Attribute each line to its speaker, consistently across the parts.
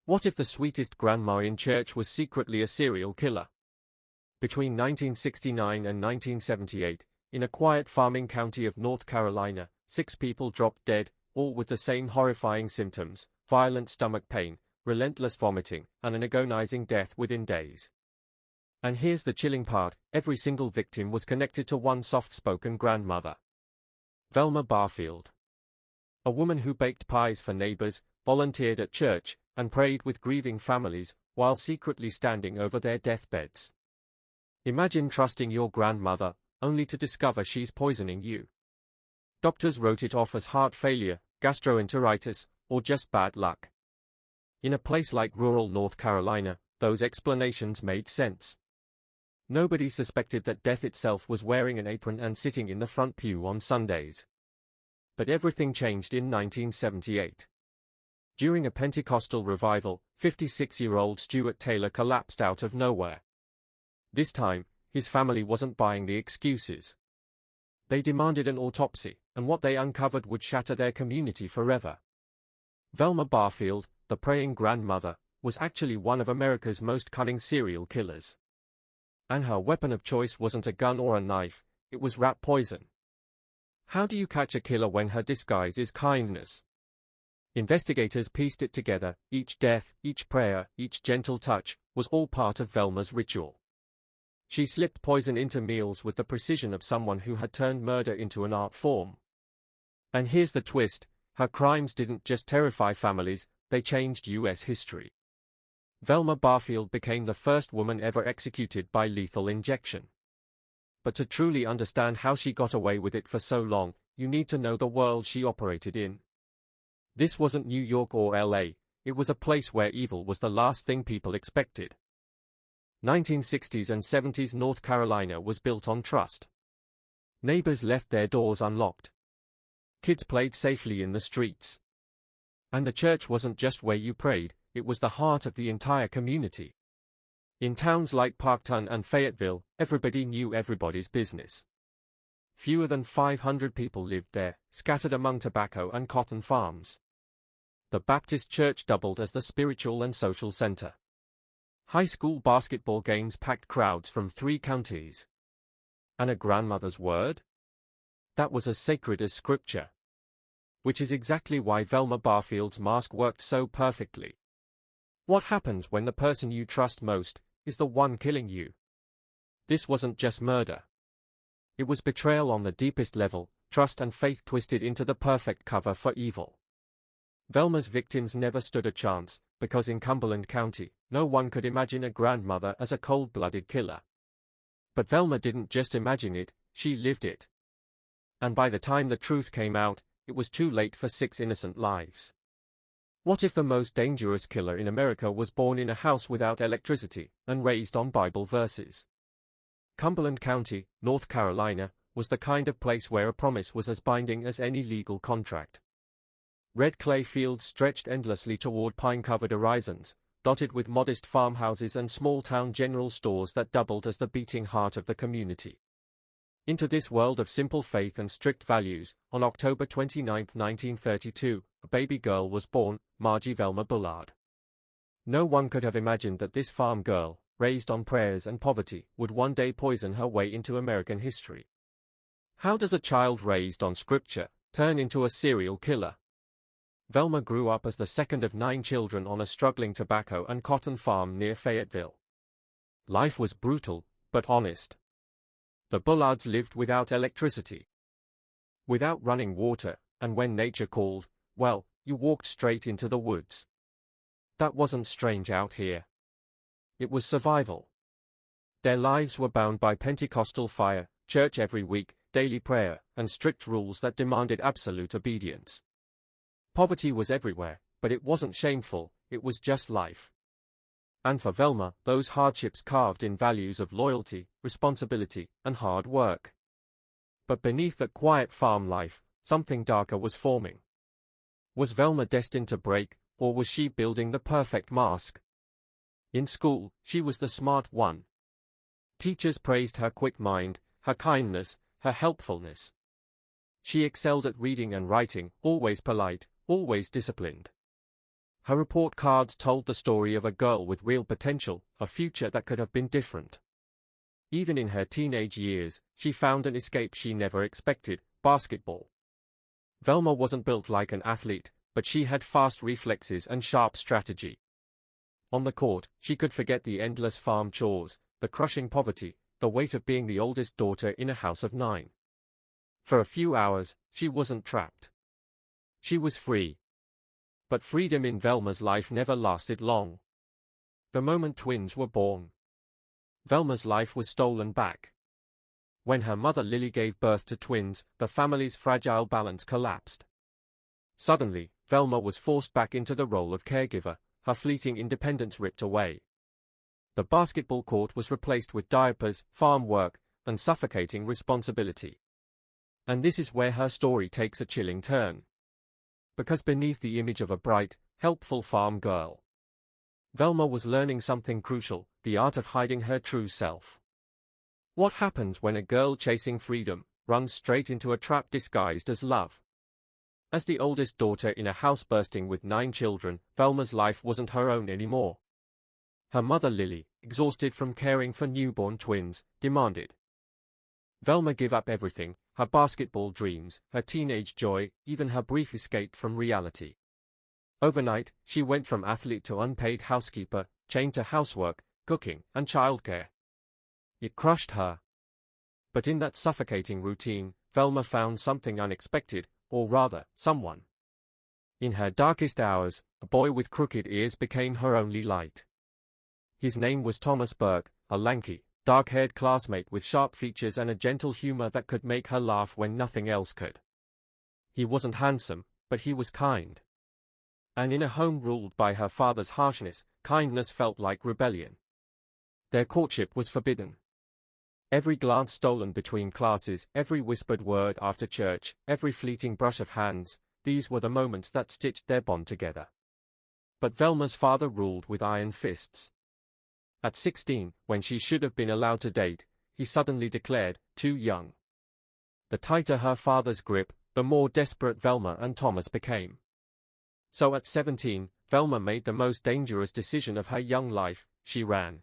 Speaker 1: What if the sweetest grandma in church was secretly a serial killer? Between 1969 and 1978, in a quiet farming county of North Carolina, 6 people dropped dead, all with the same horrifying symptoms: violent stomach pain, relentless vomiting, and an agonizing death within days. And here's the chilling part: every single victim was connected to one soft-spoken grandmother. Velma Barfield. A woman who baked pies for neighbors, volunteered at church, and prayed with grieving families, while secretly standing over their deathbeds. Imagine trusting your grandmother, only to discover she's poisoning you. Doctors wrote it off as heart failure, gastroenteritis, or just bad luck. In a place like rural North Carolina, those explanations made sense. Nobody suspected that death itself was wearing an apron and sitting in the front pew on Sundays. But everything changed in 1978. During a Pentecostal revival, 56-year-old Stuart Taylor collapsed out of nowhere. This time, his family wasn't buying the excuses. They demanded an autopsy, and what they uncovered would shatter their community forever. Velma Barfield, the praying grandmother, was actually one of America's most cunning serial killers. And her weapon of choice wasn't a gun or a knife, it was rat poison. How do you catch a killer when her disguise is kindness? Investigators pieced it together: each death, each prayer, each gentle touch, was all part of Velma's ritual. She slipped poison into meals with the precision of someone who had turned murder into an art form. And here's the twist: her crimes didn't just terrify families, they changed U.S. history. Velma Barfield became the first woman ever executed by lethal injection. But to truly understand how she got away with it for so long, you need to know the world she operated in. This wasn't New York or LA, it was a place where evil was the last thing people expected. 1960s and 70s North Carolina was built on trust. Neighbors left their doors unlocked. Kids played safely in the streets. And the church wasn't just where you prayed, it was the heart of the entire community. In towns like Parkton and Fayetteville, everybody knew everybody's business. Fewer than 500 people lived there, scattered among tobacco and cotton farms. The Baptist church doubled as the spiritual and social center. High school basketball games packed crowds from 3 counties. And a grandmother's word? That was as sacred as scripture. Which is exactly why Velma Barfield's mask worked so perfectly. What happens when the person you trust most is the one killing you? This wasn't just murder. It was betrayal on the deepest level, trust and faith twisted into the perfect cover for evil. Velma's victims never stood a chance, because in Cumberland County, no one could imagine a grandmother as a cold-blooded killer. But Velma didn't just imagine it, she lived it. And by the time the truth came out, it was too late for 6 innocent lives. What if the most dangerous killer in America was born in a house without electricity, and raised on Bible verses? Cumberland County, North Carolina, was the kind of place where a promise was as binding as any legal contract. Red clay fields stretched endlessly toward pine-covered horizons, dotted with modest farmhouses and small-town general stores that doubled as the beating heart of the community. Into this world of simple faith and strict values, on October 29, 1932, a baby girl was born, Margie Velma Bullard. No one could have imagined that this farm girl, raised on prayers and poverty, would one day poison her way into American history. How does a child raised on scripture turn into a serial killer? Velma grew up as the second of 9 children on a struggling tobacco and cotton farm near Fayetteville. Life was brutal, but honest. The Bullards lived without electricity, without running water, and when nature called, well, you walked straight into the woods. That wasn't strange out here. It was survival. Their lives were bound by Pentecostal fire, church every week, daily prayer, and strict rules that demanded absolute obedience. Poverty was everywhere, but it wasn't shameful, it was just life. And for Velma, those hardships carved in values of loyalty, responsibility, and hard work. But beneath that quiet farm life, something darker was forming. Was Velma destined to break, or was she building the perfect mask? In school, she was the smart one. Teachers praised her quick mind, her kindness, her helpfulness. She excelled at reading and writing, always polite, always disciplined. Her report cards told the story of a girl with real potential, a future that could have been different. Even in her teenage years, she found an escape she never expected: basketball. Velma wasn't built like an athlete, but she had fast reflexes and sharp strategy. On the court, she could forget the endless farm chores, the crushing poverty, the weight of being the oldest daughter in a house of 9. For a few hours, she wasn't trapped. She was free. But freedom in Velma's life never lasted long. The moment twins were born, Velma's life was stolen back. When her mother Lily gave birth to twins, the family's fragile balance collapsed. Suddenly, Velma was forced back into the role of caregiver, her fleeting independence ripped away. The basketball court was replaced with diapers, farm work, and suffocating responsibility. And this is where her story takes a chilling turn. Because beneath the image of a bright, helpful farm girl, Velma was learning something crucial: the art of hiding her true self. What happens when a girl chasing freedom runs straight into a trap disguised as love? As the oldest daughter in a house bursting with 9 children, Velma's life wasn't her own anymore. Her mother Lily, exhausted from caring for newborn twins, demanded Velma give up everything: her basketball dreams, her teenage joy, even her brief escape from reality. Overnight, she went from athlete to unpaid housekeeper, chained to housework, cooking, and childcare. It crushed her. But in that suffocating routine, Velma found something unexpected, or rather, someone. In her darkest hours, a boy with crooked ears became her only light. His name was Thomas Burke, a lanky, dark-haired classmate with sharp features and a gentle humor that could make her laugh when nothing else could. He wasn't handsome, but he was kind. And in a home ruled by her father's harshness, kindness felt like rebellion. Their courtship was forbidden. Every glance stolen between classes, every whispered word after church, every fleeting brush of hands, these were the moments that stitched their bond together. But Velma's father ruled with iron fists. At 16, when she should have been allowed to date, he suddenly declared, "Too young." The tighter her father's grip, the more desperate Velma and Thomas became. So at 17, Velma made the most dangerous decision of her young life: she ran.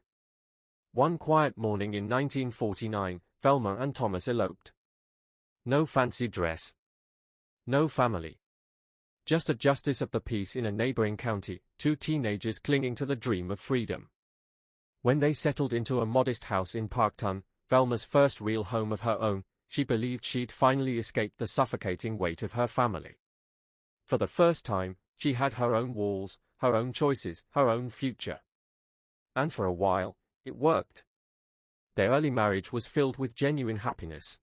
Speaker 1: One quiet morning in 1949, Velma and Thomas eloped. No fancy dress. No family. Just a justice of the peace in a neighboring county, 2 teenagers clinging to the dream of freedom. When they settled into a modest house in Parkton, Velma's first real home of her own, she believed she'd finally escaped the suffocating weight of her family. For the first time, she had her own walls, her own choices, her own future. And for a while, it worked. Their early marriage was filled with genuine happiness.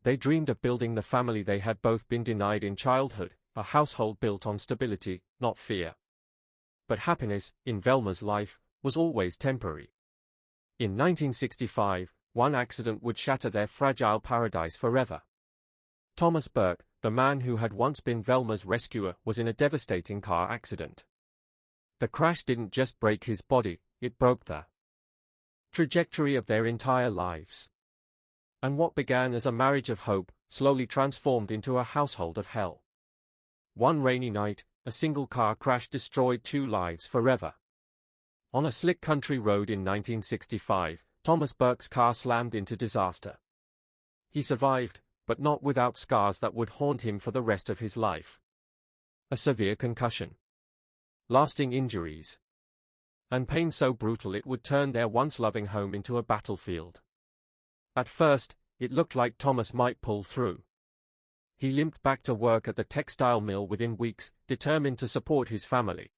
Speaker 1: They dreamed of building the family they had both been denied in childhood, a household built on stability, not fear. But happiness, in Velma's life, was always temporary. In 1965, one accident would shatter their fragile paradise forever. Thomas Burke, the man who had once been Velma's rescuer, was in a devastating car accident. The crash didn't just break his body, it broke the trajectory of their entire lives. And what began as a marriage of hope, slowly transformed into a household of hell. One rainy night, a single car crash destroyed 2 lives forever. On a slick country road in 1965, Thomas Burke's car slammed into disaster. He survived, but not without scars that would haunt him for the rest of his life. A severe concussion, lasting injuries, and pain so brutal it would turn their once loving home into a battlefield. At first, it looked like Thomas might pull through. He limped back to work at the textile mill within weeks, determined to support his family.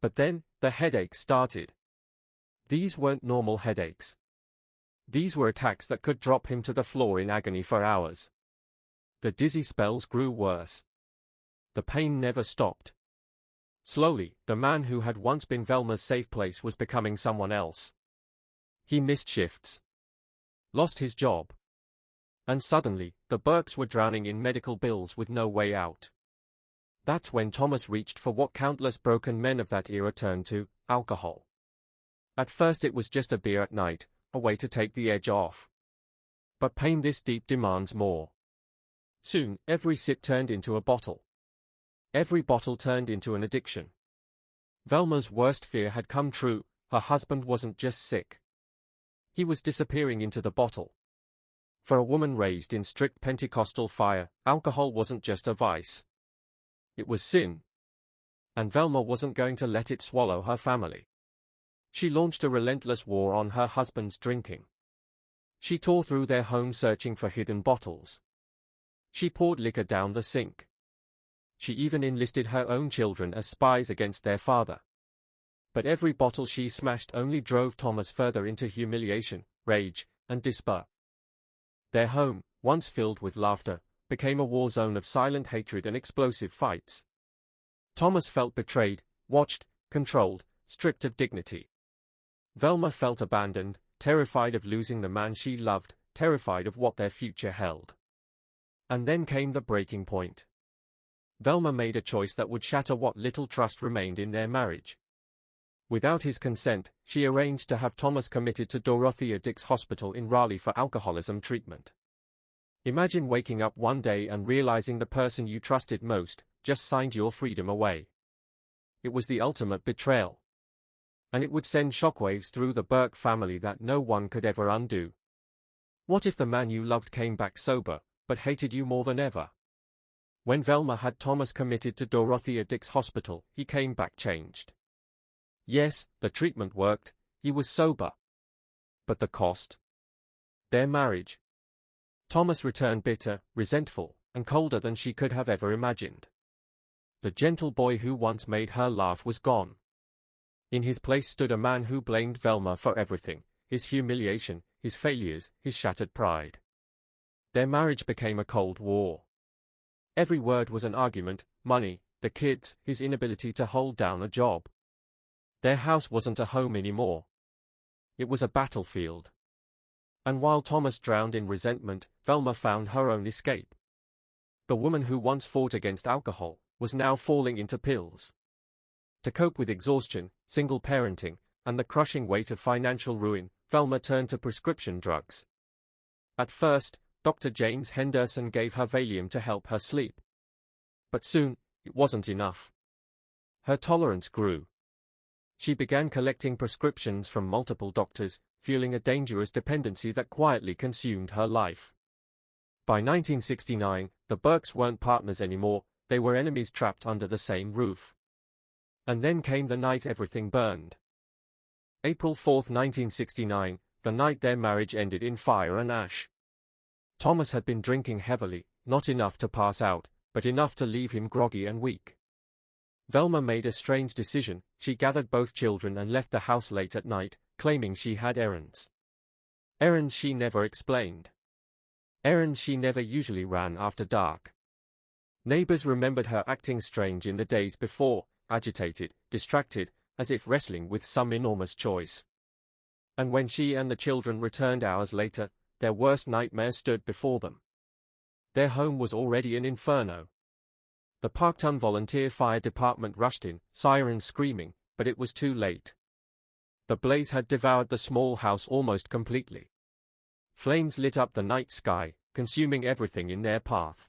Speaker 1: But then, the headaches started. These weren't normal headaches. These were attacks that could drop him to the floor in agony for hours. The dizzy spells grew worse. The pain never stopped. Slowly, the man who had once been Velma's safe place was becoming someone else. He missed shifts, lost his job. And suddenly, the Burkes were drowning in medical bills with no way out. That's when Thomas reached for what countless broken men of that era turned to: alcohol. At first it was just a beer at night, a way to take the edge off. But pain this deep demands more. Soon, every sip turned into a bottle. Every bottle turned into an addiction. Velma's worst fear had come true. Her husband wasn't just sick. He was disappearing into the bottle. For a woman raised in strict Pentecostal fire, alcohol wasn't just a vice. It was sin. And Velma wasn't going to let it swallow her family. She launched a relentless war on her husband's drinking. She tore through their home searching for hidden bottles. She poured liquor down the sink. She even enlisted her own children as spies against their father. But every bottle she smashed only drove Thomas further into humiliation, rage, and despair. Their home, once filled with laughter, became a war zone of silent hatred and explosive fights. Thomas felt betrayed, watched, controlled, stripped of dignity. Velma felt abandoned, terrified of losing the man she loved, terrified of what their future held. And then came the breaking point. Velma made a choice that would shatter what little trust remained in their marriage. Without his consent, she arranged to have Thomas committed to Dorothea Dix Hospital in Raleigh for alcoholism treatment. Imagine waking up one day and realizing the person you trusted most just signed your freedom away. It was the ultimate betrayal. And it would send shockwaves through the Burke family that no one could ever undo. What if the man you loved came back sober, but hated you more than ever? When Velma had Thomas committed to Dorothea Dix Hospital, he came back changed. Yes, the treatment worked, he was sober. But the cost? Their marriage. Thomas returned bitter, resentful, and colder than she could have ever imagined. The gentle boy who once made her laugh was gone. In his place stood a man who blamed Velma for everything, his humiliation, his failures, his shattered pride. Their marriage became a cold war. Every word was an argument: money, the kids, his inability to hold down a job. Their house wasn't a home anymore. It was a battlefield. And while Thomas drowned in resentment, Velma found her own escape. The woman who once fought against alcohol was now falling into pills. To cope with exhaustion, single parenting, and the crushing weight of financial ruin, Velma turned to prescription drugs. At first, Dr. James Henderson gave her Valium to help her sleep. But soon, it wasn't enough. Her tolerance grew. She began collecting prescriptions from multiple doctors, fueling a dangerous dependency that quietly consumed her life. By 1969, the Burkes weren't partners anymore, they were enemies trapped under the same roof. And then came the night everything burned. April 4, 1969, the night their marriage ended in fire and ash. Thomas had been drinking heavily, not enough to pass out, but enough to leave him groggy and weak. Velma made a strange decision. She gathered both children and left the house late at night, claiming she had errands. Errands she never explained. Errands she never usually ran after dark. Neighbors remembered her acting strange in the days before, agitated, distracted, as if wrestling with some enormous choice. And when she and the children returned hours later, their worst nightmare stood before them. Their home was already an inferno. The Parkton Volunteer Fire Department rushed in, sirens screaming, but it was too late. The blaze had devoured the small house almost completely. Flames lit up the night sky, consuming everything in their path.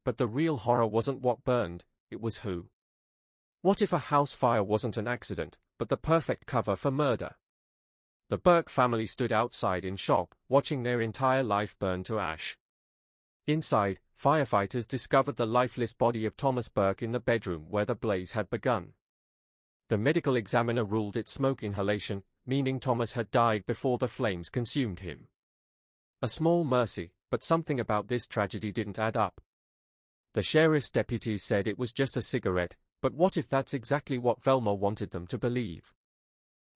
Speaker 1: But the real horror wasn't what burned, it was who. What if a house fire wasn't an accident, but the perfect cover for murder? The Burke family stood outside in shock, watching their entire life burn to ash. Inside, firefighters discovered the lifeless body of Thomas Burke in the bedroom where the blaze had begun. The medical examiner ruled it smoke inhalation, meaning Thomas had died before the flames consumed him. A small mercy, but something about this tragedy didn't add up. The sheriff's deputies said it was just a cigarette, but what if that's exactly what Velma wanted them to believe?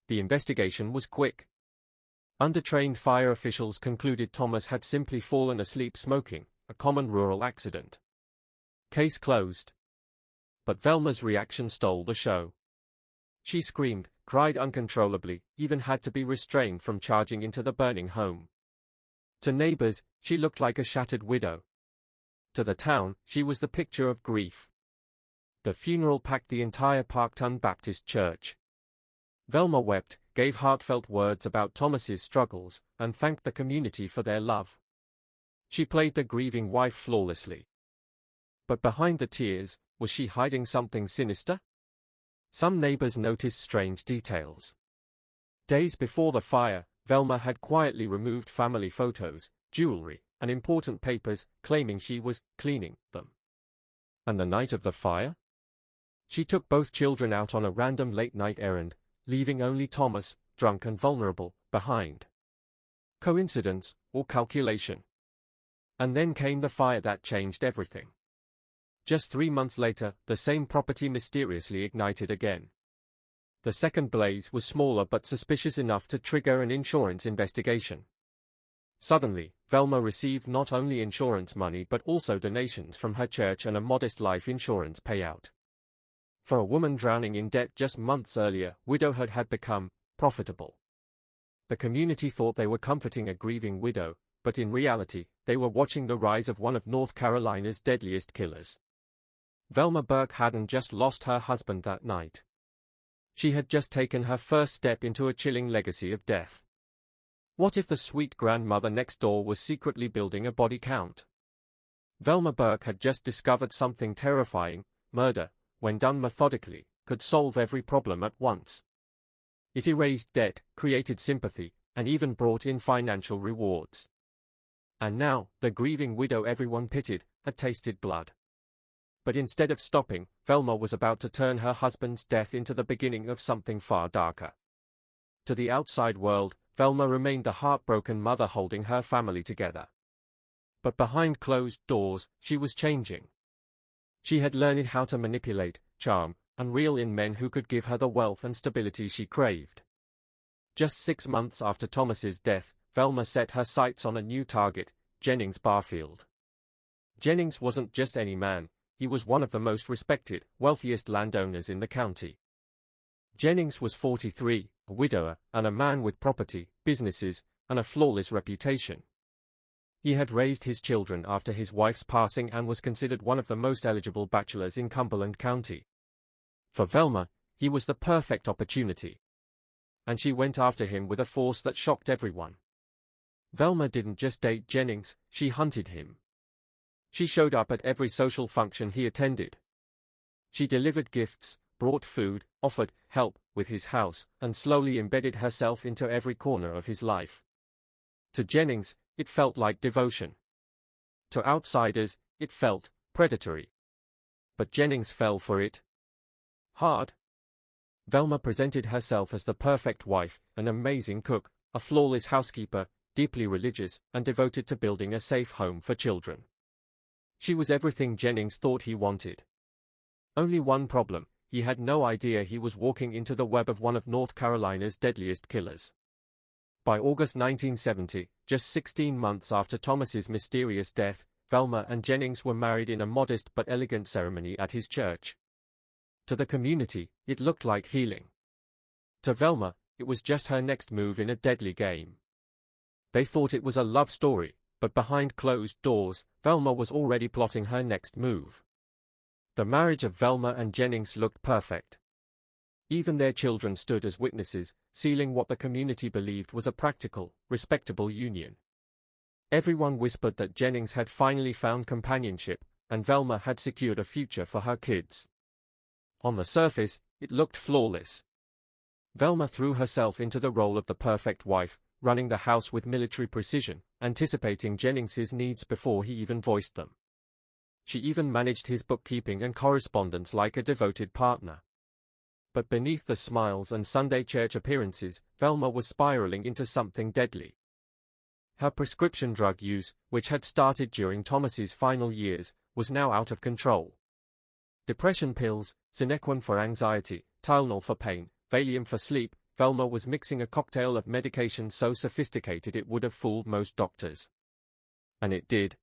Speaker 1: The investigation was quick. Undertrained fire officials concluded Thomas had simply fallen asleep smoking, a common rural accident. Case closed. But Velma's reaction stole the show. She screamed, cried uncontrollably, even had to be restrained from charging into the burning home. To neighbors, she looked like a shattered widow. To the town, she was the picture of grief. The funeral packed the entire Parkton Baptist Church. Velma wept, gave heartfelt words about Thomas's struggles, and thanked the community for their love. She played the grieving wife flawlessly. But behind the tears, was she hiding something sinister? Some neighbors noticed strange details. Days before the fire, Velma had quietly removed family photos, jewelry, and important papers, claiming she was cleaning them. And the night of the fire? She took both children out on a random late-night errand, leaving only Thomas, drunk and vulnerable, behind. Coincidence, or calculation? And then came the fire that changed everything. Just 3 months later, the same property mysteriously ignited again. The second blaze was smaller but suspicious enough to trigger an insurance investigation. Suddenly, Velma received not only insurance money but also donations from her church and a modest life insurance payout. For a woman drowning in debt just months earlier, widowhood had become profitable. The community thought they were comforting a grieving widow, but in reality, they were watching the rise of one of North Carolina's deadliest killers. Velma Burke hadn't just lost her husband that night. She had just taken her first step into a chilling legacy of death. What if the sweet grandmother next door was secretly building a body count? Velma Burke had just discovered something terrifying: murder, when done methodically, could solve every problem at once. It erased debt, created sympathy, and even brought in financial rewards. And now, the grieving widow everyone pitied had tasted blood. But instead of stopping, Velma was about to turn her husband's death into the beginning of something far darker. To the outside world, Velma remained the heartbroken mother holding her family together. But behind closed doors, she was changing. She had learned how to manipulate, charm, and reel in men who could give her the wealth and stability she craved. Just 6 months after Thomas's death, Velma set her sights on a new target: Jennings Barfield. Jennings wasn't just any man. He was one of the most respected, wealthiest landowners in the county. Jennings was 43, a widower, and a man with property, businesses, and a flawless reputation. He had raised his children after his wife's passing and was considered one of the most eligible bachelors in Cumberland County. For Velma, he was the perfect opportunity. And she went after him with a force that shocked everyone. Velma didn't just date Jennings, she hunted him. She showed up at every social function he attended. She delivered gifts, brought food, offered help with his house, and slowly embedded herself into every corner of his life. To Jennings, it felt like devotion. To outsiders, it felt predatory. But Jennings fell for it hard. Velma presented herself as the perfect wife, an amazing cook, a flawless housekeeper, deeply religious, and devoted to building a safe home for children. She was everything Jennings thought he wanted. Only one problem: he had no idea he was walking into the web of one of North Carolina's deadliest killers. By August 1970, just 16 months after Thomas's mysterious death, Velma and Jennings were married in a modest but elegant ceremony at his church. To the community, it looked like healing. To Velma, it was just her next move in a deadly game. They thought it was a love story, but behind closed doors, Velma was already plotting her next move. The marriage of Velma and Jennings looked perfect. Even their children stood as witnesses, sealing what the community believed was a practical, respectable union. Everyone whispered that Jennings had finally found companionship, and Velma had secured a future for her kids. On the surface, it looked flawless. Velma threw herself into the role of the perfect wife, running the house with military precision, anticipating Jennings's needs before he even voiced them. She even managed his bookkeeping and correspondence like a devoted partner. But beneath the smiles and Sunday church appearances, Velma was spiraling into something deadly. Her prescription drug use, which had started during Thomas's final years, was now out of control. Depression pills, Sinequan for anxiety, Tylenol for pain, Valium for sleep, Velma was mixing a cocktail of medication so sophisticated it would have fooled most doctors. And it did.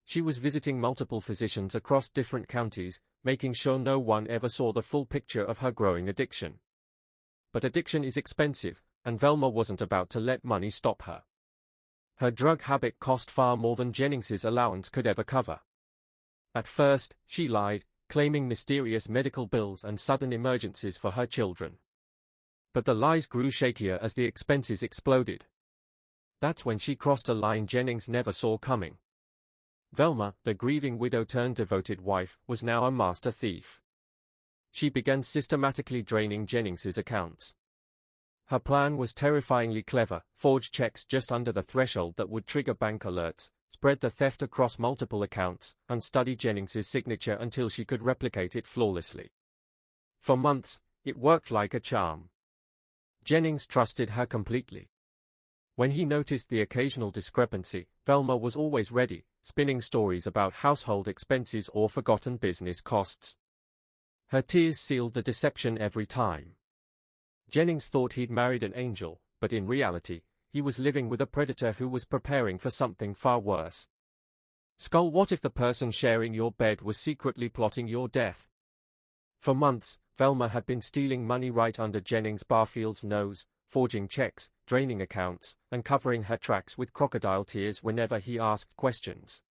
Speaker 1: She was visiting multiple physicians across different counties, making sure no one ever saw the full picture of her growing addiction. But addiction is expensive, and Velma wasn't about to let money stop her. Her drug habit cost far more than Jennings's allowance could ever cover. At first, she lied, claiming mysterious medical bills and sudden emergencies for her children. But the lies grew shakier as the expenses exploded. That's when she crossed a line Jennings never saw coming. Velma, the grieving widow turned devoted wife, was now a master thief. she began systematically draining Jennings's accounts. Her plan was terrifyingly clever: forge checks just under the threshold that would trigger bank alerts, spread the theft across multiple accounts, and study Jennings's signature until she could replicate it flawlessly. For months, it worked like a charm. Jennings trusted her completely. When he noticed the occasional discrepancy, Velma was always ready, spinning stories about household expenses or forgotten business costs. Her tears sealed the deception every time. Jennings thought he'd married an angel, but in reality, he was living with a predator who was preparing for something far worse. Skull, what if the person sharing your bed was secretly plotting your death? For months, Velma had been stealing money right under Jennings Barfield's nose, forging checks, draining accounts, and covering her tracks with crocodile tears whenever he asked questions.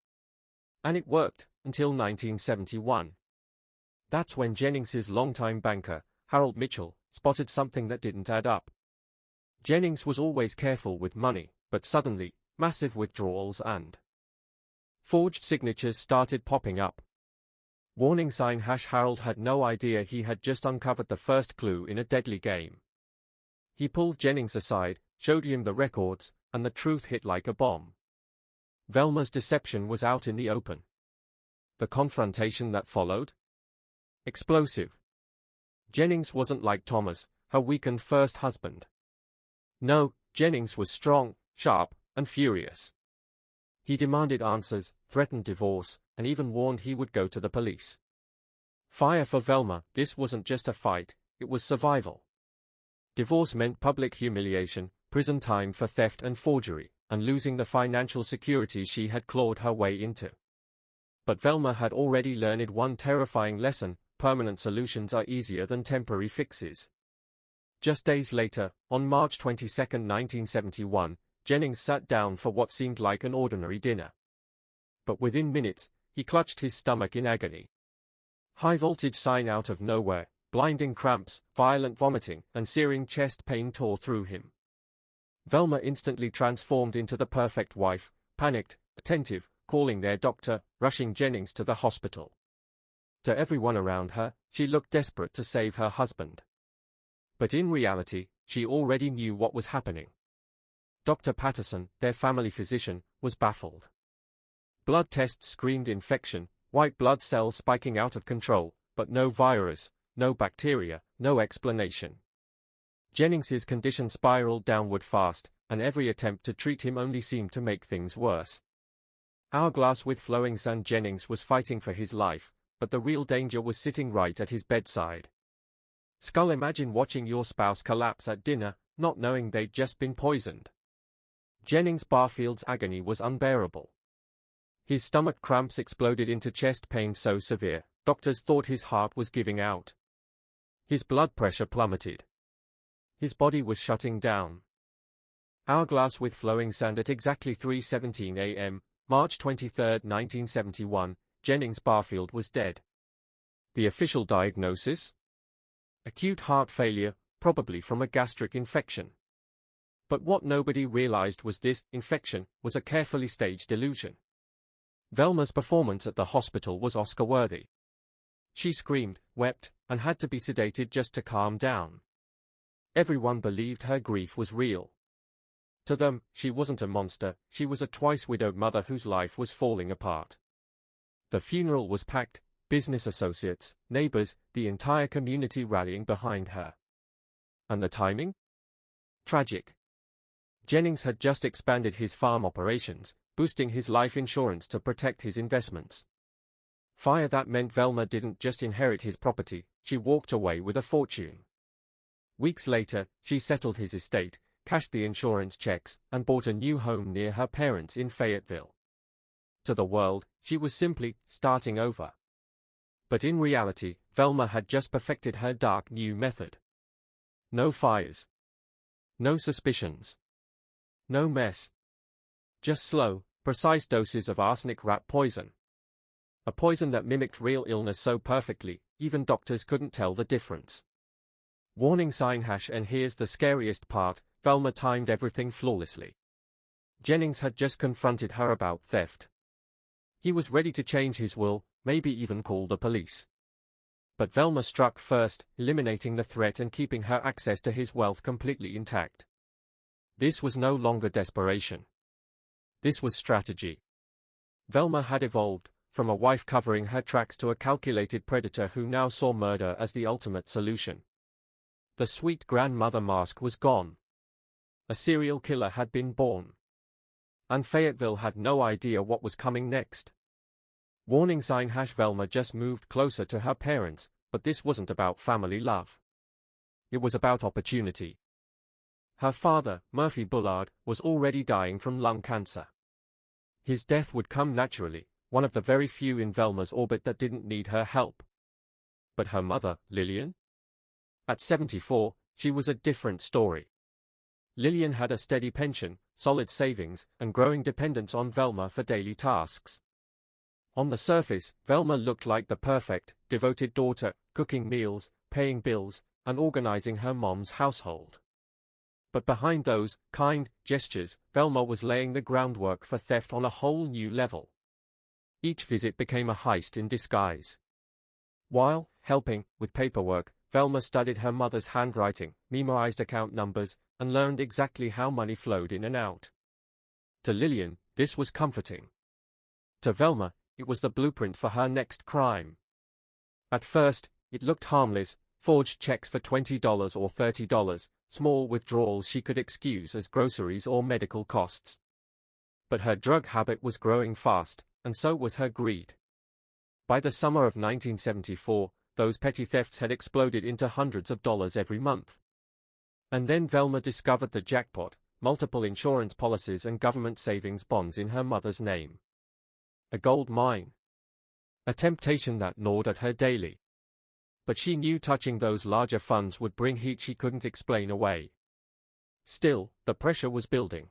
Speaker 1: And it worked, until 1971. That's when Jennings's longtime banker, Harold Mitchell, spotted something that didn't add up. Jennings was always careful with money, but suddenly, massive withdrawals and forged signatures started popping up. Warning sign: Harold had no idea he had just uncovered the first clue in a deadly game. He pulled Jennings aside, showed him the records, and the truth hit like a bomb. Velma's deception was out in the open. The confrontation that followed? Explosive. Jennings wasn't like Thomas, her weakened first husband. No, Jennings was strong, sharp, and furious. He demanded answers, threatened divorce, and even warned he would go to the police. Fire for Velma: this wasn't just a fight, it was survival. Divorce meant public humiliation, prison time for theft and forgery, and losing the financial security she had clawed her way into. But Velma had already learned one terrifying lesson: permanent solutions are easier than temporary fixes. Just days later, on March 22, 1971, Jennings sat down for what seemed like an ordinary dinner. But within minutes, he clutched his stomach in agony. High voltage sign out of nowhere, blinding cramps, violent vomiting, and searing chest pain tore through him. Velma instantly transformed into the perfect wife, panicked, attentive, calling their doctor, rushing Jennings to the hospital. To everyone around her, she looked desperate to save her husband. But in reality, she already knew what was happening. Dr. Patterson, their family physician, was baffled. Blood tests screamed infection, white blood cells spiking out of control, but no virus, no bacteria, no explanation. Jennings's condition spiraled downward fast, and every attempt to treat him only seemed to make things worse. Hourglass with flowing sand: Jennings was fighting for his life, but the real danger was sitting right at his bedside. Skull, imagine watching your spouse collapse at dinner, not knowing they'd just been poisoned. Jennings Barfield's agony was unbearable. His stomach cramps exploded into chest pain so severe, doctors thought his heart was giving out. His blood pressure plummeted. His body was shutting down. Hourglass with flowing sand: at exactly 3:17 a.m., March 23, 1971, Jennings Barfield was dead. The official diagnosis? Acute heart failure, probably from a gastric infection. But what nobody realized was this infection was a carefully staged illusion. Velma's performance at the hospital was Oscar-worthy. She screamed, wept, and had to be sedated just to calm down. Everyone believed her grief was real. To them, she wasn't a monster, she was a twice-widowed mother whose life was falling apart. The funeral was packed, business associates, neighbors, the entire community rallying behind her. And the timing? Tragic. Jennings had just expanded his farm operations, boosting his life insurance to protect his investments. Fire: that meant Velma didn't just inherit his property, she walked away with a fortune. Weeks later, she settled his estate, cashed the insurance checks, and bought a new home near her parents in Fayetteville. To the world, she was simply starting over. But in reality, Velma had just perfected her dark new method. No fires. No suspicions. No mess. Just slow, precise doses of arsenic rat poison. A poison that mimicked real illness so perfectly, even doctors couldn't tell the difference. Warning sign: and here's the scariest part, Velma timed everything flawlessly. Jennings had just confronted her about theft. He was ready to change his will, maybe even call the police. But Velma struck first, eliminating the threat and keeping her access to his wealth completely intact. This was no longer desperation. This was strategy. Velma had evolved from a wife covering her tracks to a calculated predator who now saw murder as the ultimate solution. The sweet grandmother mask was gone. A serial killer had been born. And Fayetteville had no idea what was coming next. Warning sign # Velma just moved closer to her parents, but this wasn't about family love. It was about opportunity. Her father, Murphy Bullard, was already dying from lung cancer. His death would come naturally, one of the very few in Velma's orbit that didn't need her help. But her mother, Lillian? At 74, she was a different story. Lillian had a steady pension, solid savings, and growing dependence on Velma for daily tasks. On the surface, Velma looked like the perfect, devoted daughter, cooking meals, paying bills, and organizing her mom's household. But behind those kind gestures, Velma was laying the groundwork for theft on a whole new level. Each visit became a heist in disguise. While helping with paperwork, Velma studied her mother's handwriting, memorized account numbers, and learned exactly how money flowed in and out. To Lillian, this was comforting. To Velma, it was the blueprint for her next crime. At first, it looked harmless, forged checks for $20 or $30, small withdrawals she could excuse as groceries or medical costs. But her drug habit was growing fast, and so was her greed. By the summer of 1974, those petty thefts had exploded into hundreds of dollars every month. And then Velma discovered the jackpot, multiple insurance policies and government savings bonds in her mother's name. A gold mine. A temptation that gnawed at her daily. But she knew touching those larger funds would bring heat she couldn't explain away. Still, the pressure was building.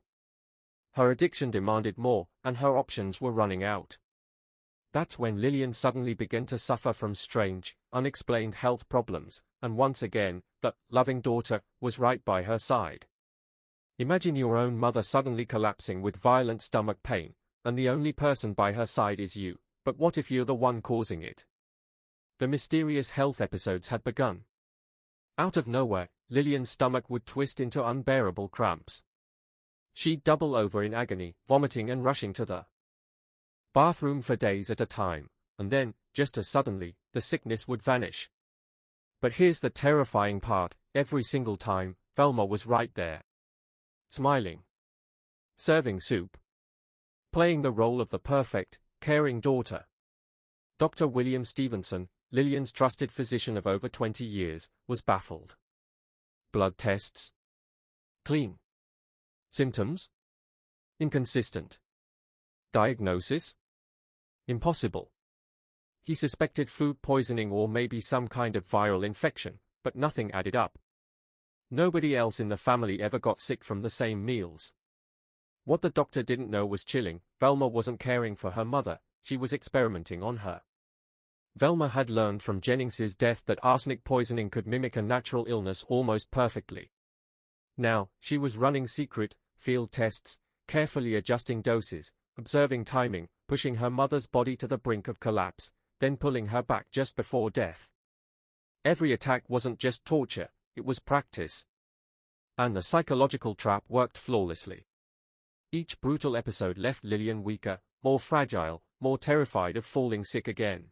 Speaker 1: Her addiction demanded more, and her options were running out. That's when Lillian suddenly began to suffer from strange, unexplained health problems, and once again, the loving daughter was right by her side. Imagine your own mother suddenly collapsing with violent stomach pain, and the only person by her side is you, but what if you're the one causing it? The mysterious health episodes had begun. Out of nowhere, Lillian's stomach would twist into unbearable cramps. She'd double over in agony, vomiting and rushing to the bathroom for days at a time, and then, just as suddenly, the sickness would vanish. But here's the terrifying part, every single time, Velma was right there. Smiling. Serving soup. Playing the role of the perfect, caring daughter. Dr. William Stevenson, Lillian's trusted physician of over 20 years, was baffled. Blood tests? Clean. Symptoms? Inconsistent. Diagnosis? Impossible. He suspected food poisoning or maybe some kind of viral infection, but nothing added up. Nobody else in the family ever got sick from the same meals. What the doctor didn't know was chilling. Velma wasn't caring for her mother, she was experimenting on her. Velma had learned from Jennings's death that arsenic poisoning could mimic a natural illness almost perfectly. Now, she was running secret, field tests, carefully adjusting doses, observing timing, pushing her mother's body to the brink of collapse, then pulling her back just before death. Every attack wasn't just torture, it was practice. And the psychological trap worked flawlessly. Each brutal episode left Lillian weaker, more fragile, more terrified of falling sick again.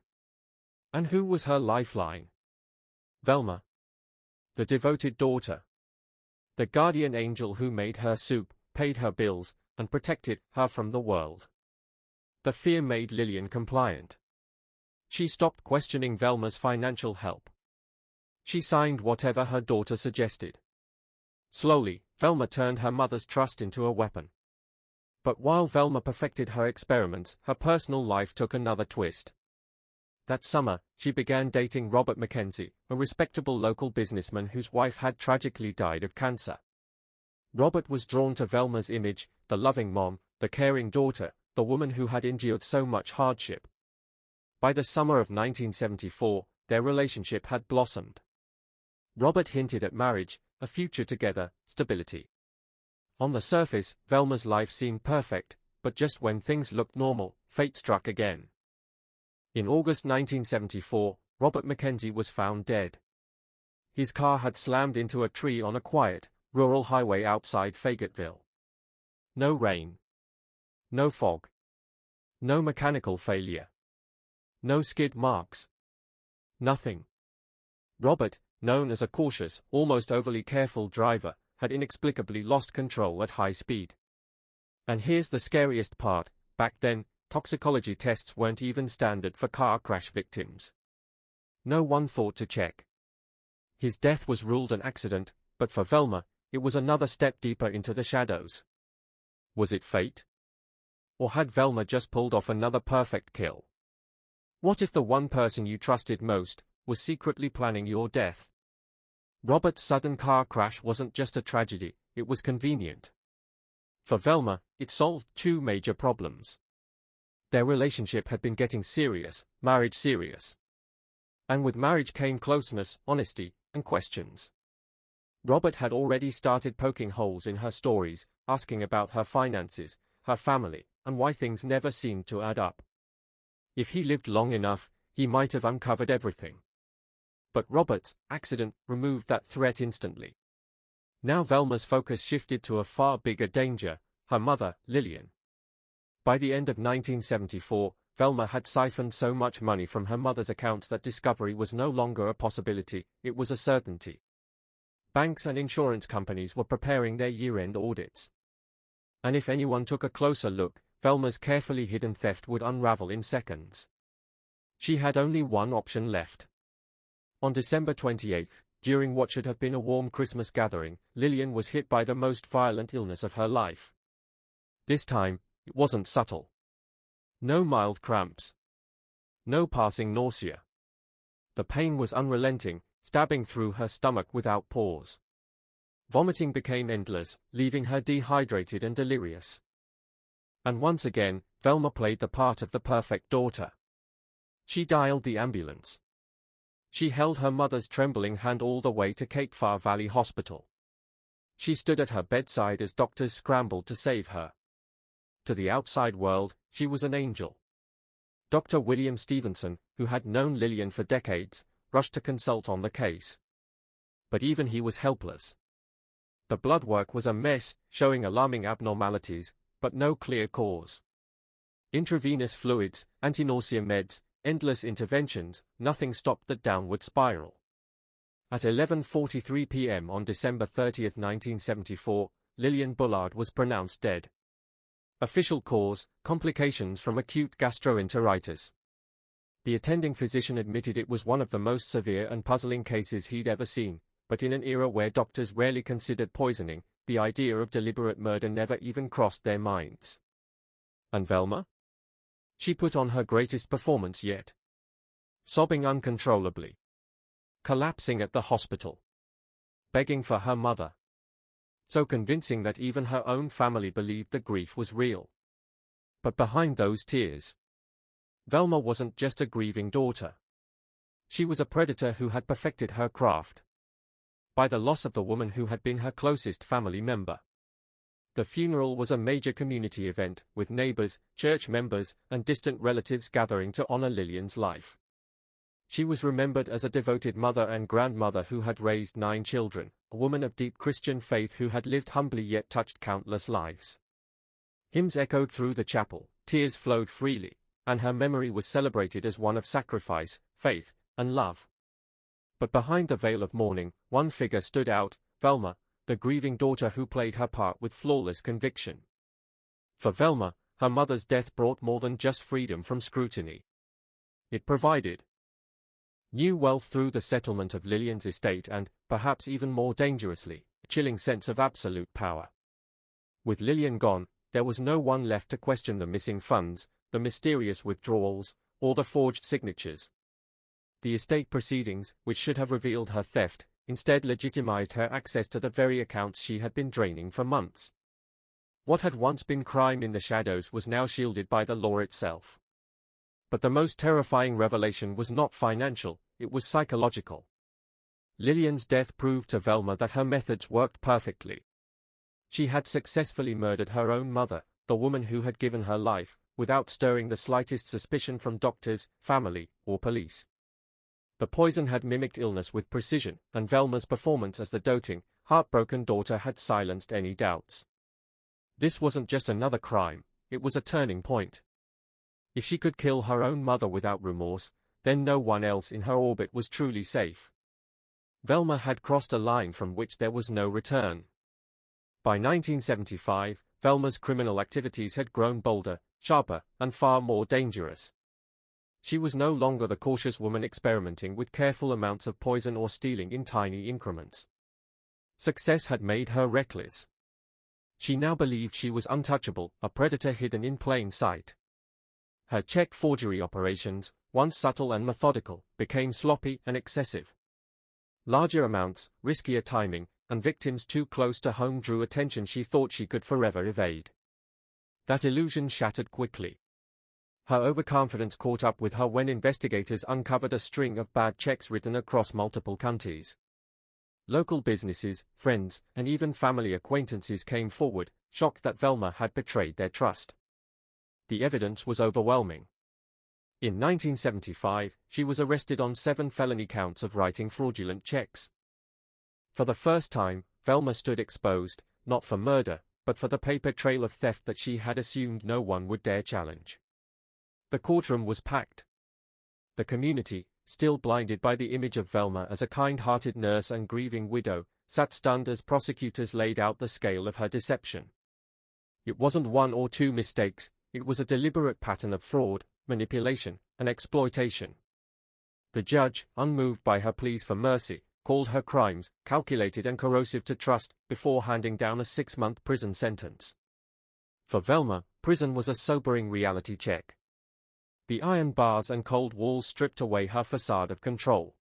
Speaker 1: And who was her lifeline? Velma. The devoted daughter. The guardian angel who made her soup, paid her bills, and protected her from the world. The fear made Lillian compliant. She stopped questioning Velma's financial help. She signed whatever her daughter suggested. Slowly, Velma turned her mother's trust into a weapon. But while Velma perfected her experiments, her personal life took another twist. That summer, she began dating Robert Mackenzie, a respectable local businessman whose wife had tragically died of cancer. Robert was drawn to Velma's image, the loving mom, the caring daughter, the woman who had endured so much hardship. By the summer of 1974, their relationship had blossomed. Robert hinted at marriage, a future together, stability. On the surface, Velma's life seemed perfect, but just when things looked normal, fate struck again. In August 1974, Robert Mackenzie was found dead. His car had slammed into a tree on a quiet, rural highway outside Fayetteville. No rain. No fog. No mechanical failure. No skid marks. Nothing. Robert, known as a cautious, almost overly careful driver, had inexplicably lost control at high speed. And here's the scariest part: back then, toxicology tests weren't even standard for car crash victims. No one thought to check. His death was ruled an accident, but for Velma, it was another step deeper into the shadows. Was it fate? Or had Velma just pulled off another perfect kill? What if the one person you trusted most was secretly planning your death? Robert's sudden car crash wasn't just a tragedy, it was convenient. For Velma, it solved two major problems. Their relationship had been getting serious, marriage serious. And with marriage came closeness, honesty, and questions. Robert had already started poking holes in her stories, asking about her finances, her family, and why things never seemed to add up. If he lived long enough, he might have uncovered everything. But Robert's accident removed that threat instantly. Now Velma's focus shifted to a far bigger danger: her mother, Lillian. By the end of 1974, Velma had siphoned so much money from her mother's accounts that discovery was no longer a possibility, it was a certainty. Banks and insurance companies were preparing their year-end audits. And if anyone took a closer look, Velma's carefully hidden theft would unravel in seconds. She had only one option left. On December 28, during what should have been a warm Christmas gathering, Lillian was hit by the most violent illness of her life. This time, it wasn't subtle. No mild cramps. No passing nausea. The pain was unrelenting, stabbing through her stomach without pause. Vomiting became endless, leaving her dehydrated and delirious. And once again, Velma played the part of the perfect daughter. She dialed the ambulance. She held her mother's trembling hand all the way to Cape Far Valley Hospital. She stood at her bedside as doctors scrambled to save her. To the outside world, she was an angel. Dr. William Stevenson, who had known Lillian for decades, rushed to consult on the case. But even he was helpless. The blood work was a mess, showing alarming abnormalities, but no clear cause. Intravenous fluids, anti-nausea meds, endless interventions, nothing stopped the downward spiral. At 11:43 p.m. on December 30, 1974, Lillian Bullard was pronounced dead. Official cause: complications from acute gastroenteritis. The attending physician admitted it was one of the most severe and puzzling cases he'd ever seen, but in an era where doctors rarely considered poisoning, the idea of deliberate murder never even crossed their minds. And Velma? She put on her greatest performance yet. Sobbing uncontrollably. Collapsing at the hospital. Begging for her mother. So convincing that even her own family believed the grief was real. But behind those tears, Velma wasn't just a grieving daughter. She was a predator who had perfected her craft. By the loss of the woman who had been her closest family member. The funeral was a major community event, with neighbors, church members, and distant relatives gathering to honor Lillian's life. She was remembered as a devoted mother and grandmother who had raised 9 children, a woman of deep Christian faith who had lived humbly yet touched countless lives. Hymns echoed through the chapel, tears flowed freely, and her memory was celebrated as one of sacrifice, faith, and love. But behind the veil of mourning, one figure stood out: Velma, the grieving daughter who played her part with flawless conviction. For Velma, her mother's death brought more than just freedom from scrutiny. It provided new wealth through the settlement of Lillian's estate and, perhaps even more dangerously, a chilling sense of absolute power. With Lillian gone, there was no one left to question the missing funds, the mysterious withdrawals, or the forged signatures. The estate proceedings, which should have revealed her theft, instead legitimized her access to the very accounts she had been draining for months. What had once been crime in the shadows was now shielded by the law itself. But the most terrifying revelation was not financial, it was psychological. Lillian's death proved to Velma that her methods worked perfectly. She had successfully murdered her own mother, the woman who had given her life, without stirring the slightest suspicion from doctors, family, or police. The poison had mimicked illness with precision, and Velma's performance as the doting, heartbroken daughter had silenced any doubts. This wasn't just another crime, it was a turning point. If she could kill her own mother without remorse, then no one else in her orbit was truly safe. Velma had crossed a line from which there was no return. By 1975, Velma's criminal activities had grown bolder, sharper, and far more dangerous. She was no longer the cautious woman experimenting with careful amounts of poison or stealing in tiny increments. Success had made her reckless. She now believed she was untouchable, a predator hidden in plain sight. Her check forgery operations, once subtle and methodical, became sloppy and excessive. Larger amounts, riskier timing, and victims too close to home drew attention she thought she could forever evade. That illusion shattered quickly. Her overconfidence caught up with her when investigators uncovered a string of bad checks written across multiple counties. Local businesses, friends, and even family acquaintances came forward, shocked that Velma had betrayed their trust. The evidence was overwhelming. In 1975, she was arrested on 7 felony counts of writing fraudulent checks. For the first time, Velma stood exposed, not for murder, but for the paper trail of theft that she had assumed no one would dare challenge. The courtroom was packed. The community, still blinded by the image of Velma as a kind-hearted nurse and grieving widow, sat stunned as prosecutors laid out the scale of her deception. It wasn't 1 or 2 mistakes, it was a deliberate pattern of fraud, manipulation, and exploitation. The judge, unmoved by her pleas for mercy, called her crimes calculated and corrosive to trust before handing down a 6-month prison sentence. For Velma, prison was a sobering reality check. The iron bars and cold walls stripped away her facade of control.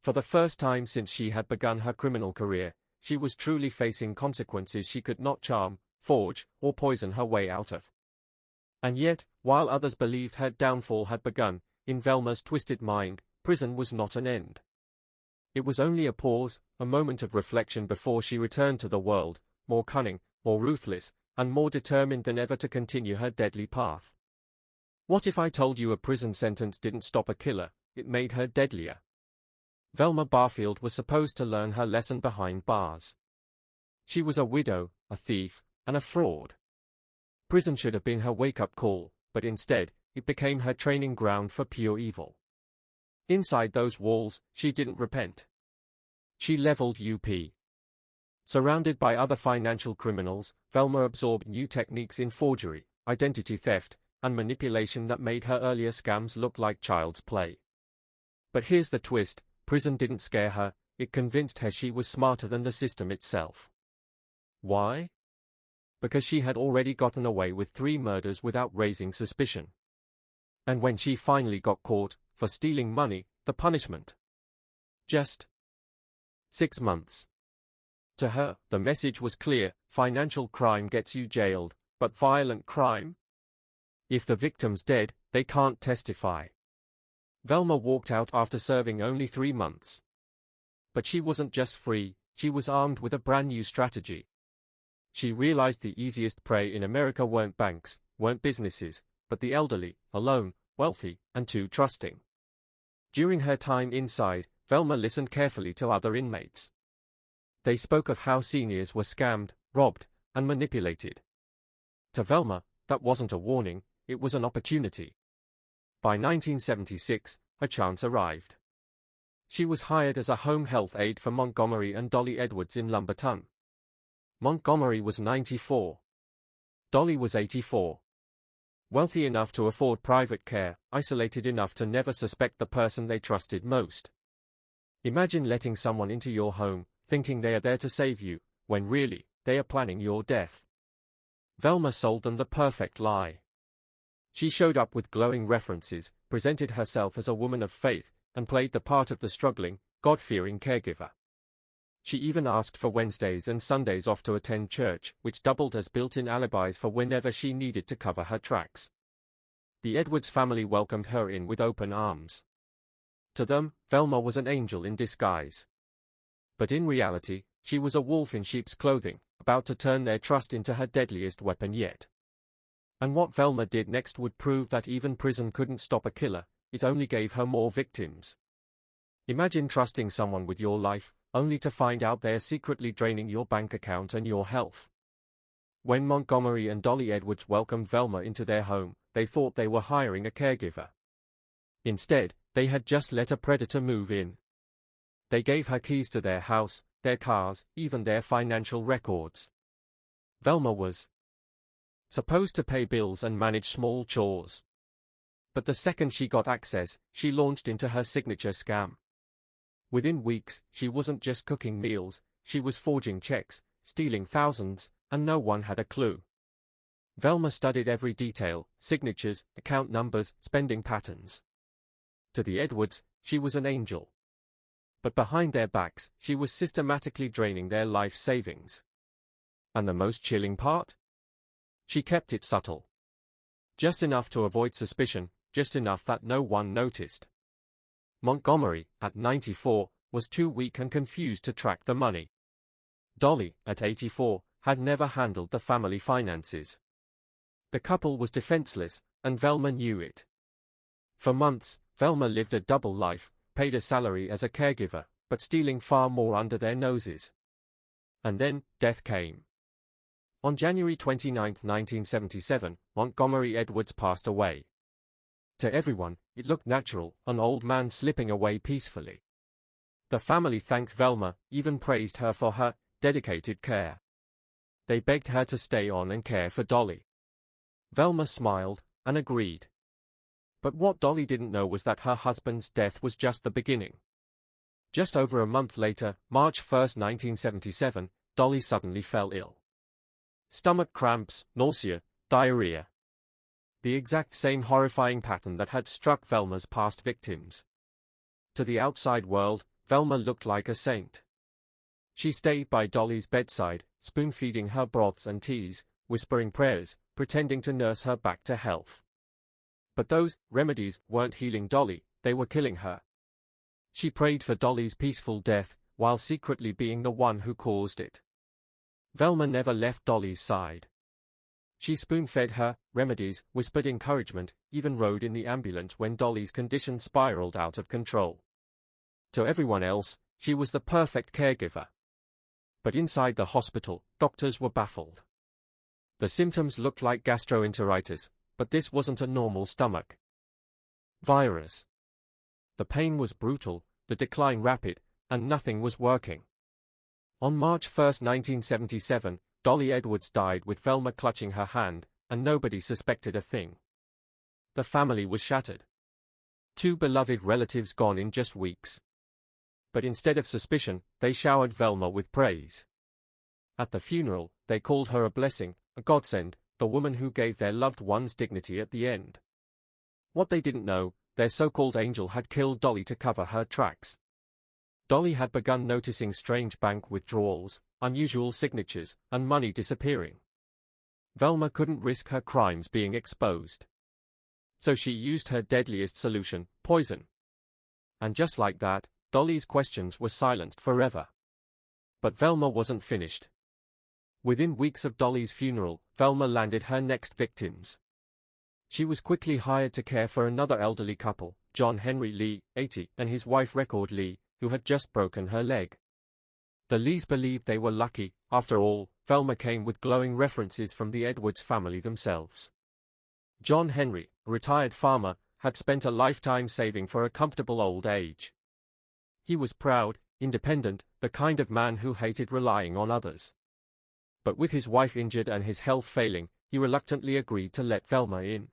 Speaker 1: For the first time since she had begun her criminal career, she was truly facing consequences she could not charm, forge, or poison her way out of. And yet, while others believed her downfall had begun, in Velma's twisted mind, prison was not an end. It was only a pause, a moment of reflection before she returned to the world, more cunning, more ruthless, and more determined than ever to continue her deadly path. What if I told you a prison sentence didn't stop a killer, it made her deadlier? Velma Barfield was supposed to learn her lesson behind bars. She was a widow, a thief, and a fraud. Prison should have been her wake-up call, but instead, it became her training ground for pure evil. Inside those walls, she didn't repent. She leveled up. Surrounded by other financial criminals, Velma absorbed new techniques in forgery, identity theft, and manipulation that made her earlier scams look like child's play. But here's the twist, prison didn't scare her, it convinced her she was smarter than the system itself. Why? Because she had already gotten away with 3 murders without raising suspicion. And when she finally got caught, for stealing money, the punishment? Just 6 months. To her, the message was clear, financial crime gets you jailed, but violent crime? If the victim's dead, they can't testify. Velma walked out after serving only 3 months. But she wasn't just free, she was armed with a brand new strategy. She realized the easiest prey in America weren't banks, weren't businesses, but the elderly, alone, wealthy, and too trusting. During her time inside, Velma listened carefully to other inmates. They spoke of how seniors were scammed, robbed, and manipulated. To Velma, that wasn't a warning, it was an opportunity. By 1976, a chance arrived. She was hired as a home health aide for Montgomery and Dolly Edwards in Lumberton. Montgomery was 94. Dolly was 84. Wealthy enough to afford private care, isolated enough to never suspect the person they trusted most. Imagine letting someone into your home, thinking they are there to save you, when really, they are planning your death. Velma sold them the perfect lie. She showed up with glowing references, presented herself as a woman of faith, and played the part of the struggling, God-fearing caregiver. She even asked for Wednesdays and Sundays off to attend church, which doubled as built-in alibis for whenever she needed to cover her tracks. The Edwards family welcomed her in with open arms. To them, Velma was an angel in disguise. But in reality, she was a wolf in sheep's clothing, about to turn their trust into her deadliest weapon yet. And what Velma did next would prove that even prison couldn't stop a killer, it only gave her more victims. Imagine trusting someone with your life, only to find out they're secretly draining your bank account and your health. When Montgomery and Dolly Edwards welcomed Velma into their home, they thought they were hiring a caregiver. Instead, they had just let a predator move in. They gave her keys to their house, their cars, even their financial records. Velma was supposed to pay bills and manage small chores. But the second she got access, she launched into her signature scam. Within weeks, she wasn't just cooking meals, she was forging checks, stealing thousands, and no one had a clue. Velma studied every detail: signatures, account numbers, spending patterns. To the Edwards, she was an angel. But behind their backs, she was systematically draining their life savings. And the most chilling part? She kept it subtle. Just enough to avoid suspicion, just enough that no one noticed. Montgomery, at 94, was too weak and confused to track the money. Dolly, at 84, had never handled the family finances. The couple was defenseless, and Velma knew it. For months, Velma lived a double life, paid a salary as a caregiver, but stealing far more under their noses. And then, death came. On January 29, 1977, Montgomery Edwards passed away. To everyone, it looked natural, an old man slipping away peacefully. The family thanked Velma, even praised her for her dedicated care. They begged her to stay on and care for Dolly. Velma smiled, and agreed. But what Dolly didn't know was that her husband's death was just the beginning. Just over a month later, March 1, 1977, Dolly suddenly fell ill. Stomach cramps, nausea, diarrhea. The exact same horrifying pattern that had struck Velma's past victims. To the outside world, Velma looked like a saint. She stayed by Dolly's bedside, spoon-feeding her broths and teas, whispering prayers, pretending to nurse her back to health. But those remedies weren't healing Dolly, they were killing her. She prayed for Dolly's peaceful death, while secretly being the one who caused it. Velma never left Dolly's side. She spoon-fed her remedies, whispered encouragement, even rode in the ambulance when Dolly's condition spiraled out of control. To everyone else, she was the perfect caregiver. But inside the hospital, doctors were baffled. The symptoms looked like gastroenteritis, but this wasn't a normal stomach virus. The pain was brutal, the decline rapid, and nothing was working. On March 1, 1977, Dolly Edwards died with Velma clutching her hand, and nobody suspected a thing. The family was shattered. Two beloved relatives gone in just weeks. But instead of suspicion, they showered Velma with praise. At the funeral, they called her a blessing, a godsend, the woman who gave their loved ones dignity at the end. What they didn't know, their so-called angel had killed Dolly to cover her tracks. Dolly had begun noticing strange bank withdrawals, unusual signatures, and money disappearing. Velma couldn't risk her crimes being exposed. So she used her deadliest solution, poison. And just like that, Dolly's questions were silenced forever. But Velma wasn't finished. Within weeks of Dolly's funeral, Velma landed her next victims. She was quickly hired to care for another elderly couple, John Henry Lee, 80, and his wife Record Lee, who had just broken her leg. The Lees believed they were lucky. After all, Velma came with glowing references from the Edwards family themselves. John Henry, a retired farmer, had spent a lifetime saving for a comfortable old age. He was proud, independent, the kind of man who hated relying on others. But with his wife injured and his health failing, he reluctantly agreed to let Velma in.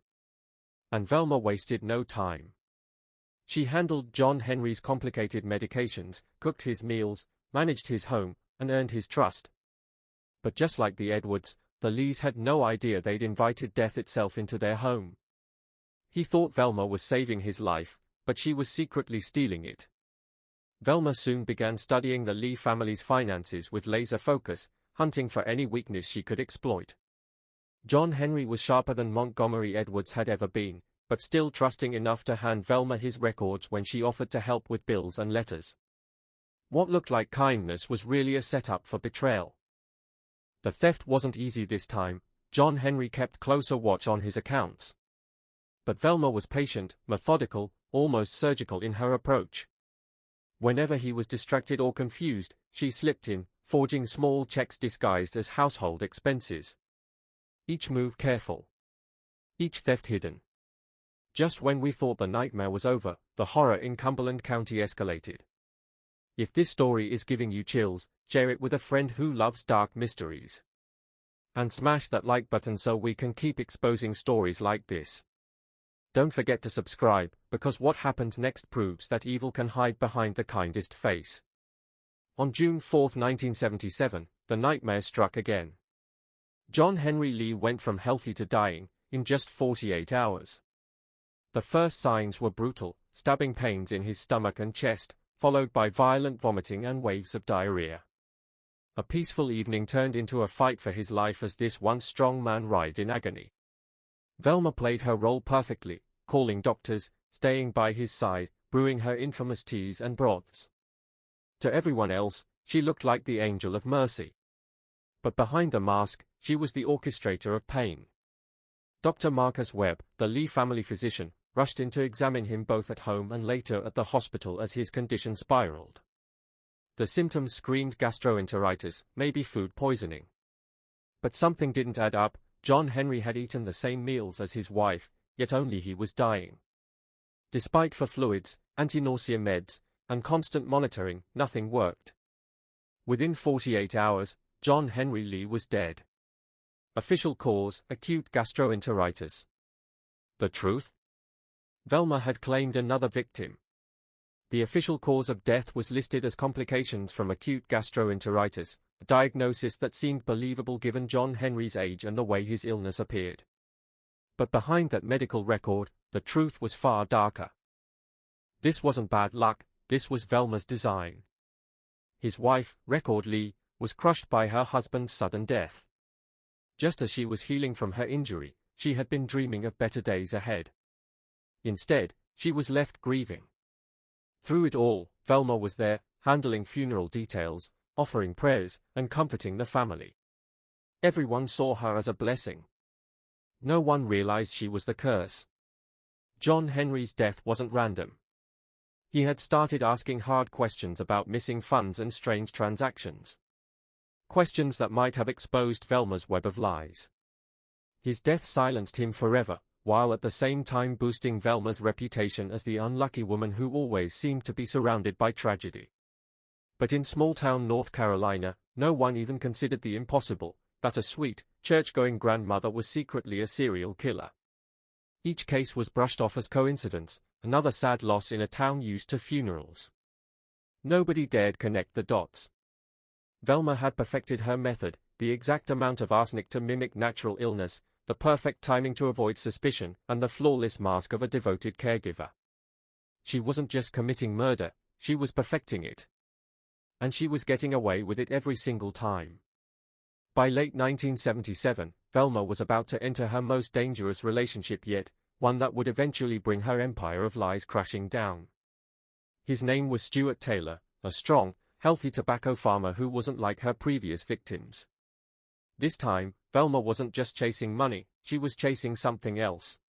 Speaker 1: And Velma wasted no time. She handled John Henry's complicated medications, cooked his meals, managed his home, and earned his trust. But just like the Edwards, the Lees had no idea they'd invited death itself into their home. He thought Velma was saving his life, but she was secretly stealing it. Velma soon began studying the Lee family's finances with laser focus, hunting for any weakness she could exploit. John Henry was sharper than Montgomery Edwards had ever been, but still trusting enough to hand Velma his records when she offered to help with bills and letters. What looked like kindness was really a setup for betrayal. The theft wasn't easy this time. John Henry kept closer watch on his accounts. But Velma was patient, methodical, almost surgical in her approach. Whenever he was distracted or confused, she slipped in, forging small checks disguised as household expenses. Each move careful. Each theft hidden. Just when we thought the nightmare was over, the horror in Cumberland County escalated. If this story is giving you chills, share it with a friend who loves dark mysteries. And smash that like button so we can keep exposing stories like this. Don't forget to subscribe, because what happens next proves that evil can hide behind the kindest face. On June 4, 1977, the nightmare struck again. John Henry Lee went from healthy to dying in just 48 hours. The first signs were brutal, stabbing pains in his stomach and chest, followed by violent vomiting and waves of diarrhea. A peaceful evening turned into a fight for his life as this once strong man writhed in agony. Velma played her role perfectly, calling doctors, staying by his side, brewing her infamous teas and broths. To everyone else, she looked like the angel of mercy. But behind the mask, she was the orchestrator of pain. Dr. Marcus Webb, the Lee family physician, rushed in to examine him both at home and later at the hospital as his condition spiraled. The symptoms screamed gastroenteritis, maybe food poisoning. But something didn't add up. John Henry had eaten the same meals as his wife, yet only he was dying. Despite for fluids, anti-nausea meds, and constant monitoring, nothing worked. Within 48 hours, John Henry Lee was dead. Official cause, acute gastroenteritis. The truth? Velma had claimed another victim. The official cause of death was listed as complications from acute gastroenteritis, a diagnosis that seemed believable given John Henry's age and the way his illness appeared. But behind that medical record, the truth was far darker. This wasn't bad luck, this was Velma's design. His wife, Record Lee, was crushed by her husband's sudden death. Just as she was healing from her injury, she had been dreaming of better days ahead. Instead, she was left grieving. Through it all, Velma was there, handling funeral details, offering prayers, and comforting the family. Everyone saw her as a blessing. No one realized she was the curse. John Henry's death wasn't random. He had started asking hard questions about missing funds and strange transactions. Questions that might have exposed Velma's web of lies. His death silenced him forever, while at the same time boosting Velma's reputation as the unlucky woman who always seemed to be surrounded by tragedy. But in small-town North Carolina, no one even considered the impossible, that a sweet, church-going grandmother was secretly a serial killer. Each case was brushed off as coincidence, another sad loss in a town used to funerals. Nobody dared connect the dots. Velma had perfected her method, the exact amount of arsenic to mimic natural illness, the perfect timing to avoid suspicion, and the flawless mask of a devoted caregiver. She wasn't just committing murder, she was perfecting it. And she was getting away with it every single time. By late 1977, Velma was about to enter her most dangerous relationship yet, one that would eventually bring her empire of lies crashing down. His name was Stuart Taylor, a strong, healthy tobacco farmer who wasn't like her previous victims. This time, Velma wasn't just chasing money, she was chasing something else.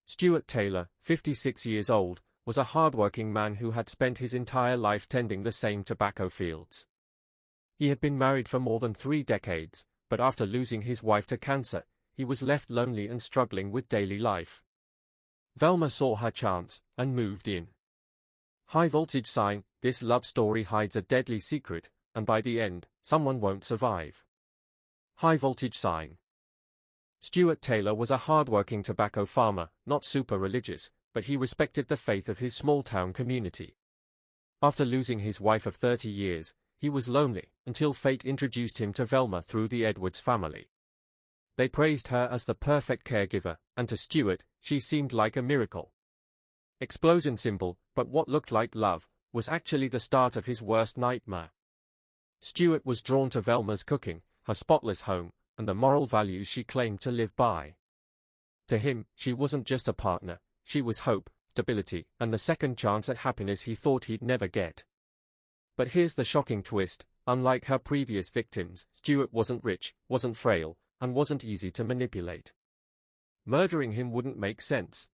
Speaker 1: Stuart Taylor, 56 years old, was a hard-working man who had spent his entire life tending the same tobacco fields. He had been married for more than 3 decades, but after losing his wife to cancer, he was left lonely and struggling with daily life. Velma saw her chance, and moved in. High voltage sign, this love story hides a deadly secret, and by the end, someone won't survive. High voltage sign. Stuart Taylor was a hard-working tobacco farmer, not super religious, but he respected the faith of his small-town community. After losing his wife of 30 years, he was lonely, until fate introduced him to Velma through the Edwards family. They praised her as the perfect caregiver, and to Stuart, she seemed like a miracle. Explosion symbol, but what looked like love, was actually the start of his worst nightmare. Stuart was drawn to Velma's cooking, her spotless home, and the moral values she claimed to live by. To him, she wasn't just a partner, she was hope, stability, and the second chance at happiness he thought he'd never get. But here's the shocking twist, unlike her previous victims, Stuart wasn't rich, wasn't frail, and wasn't easy to manipulate. Murdering him wouldn't make sense.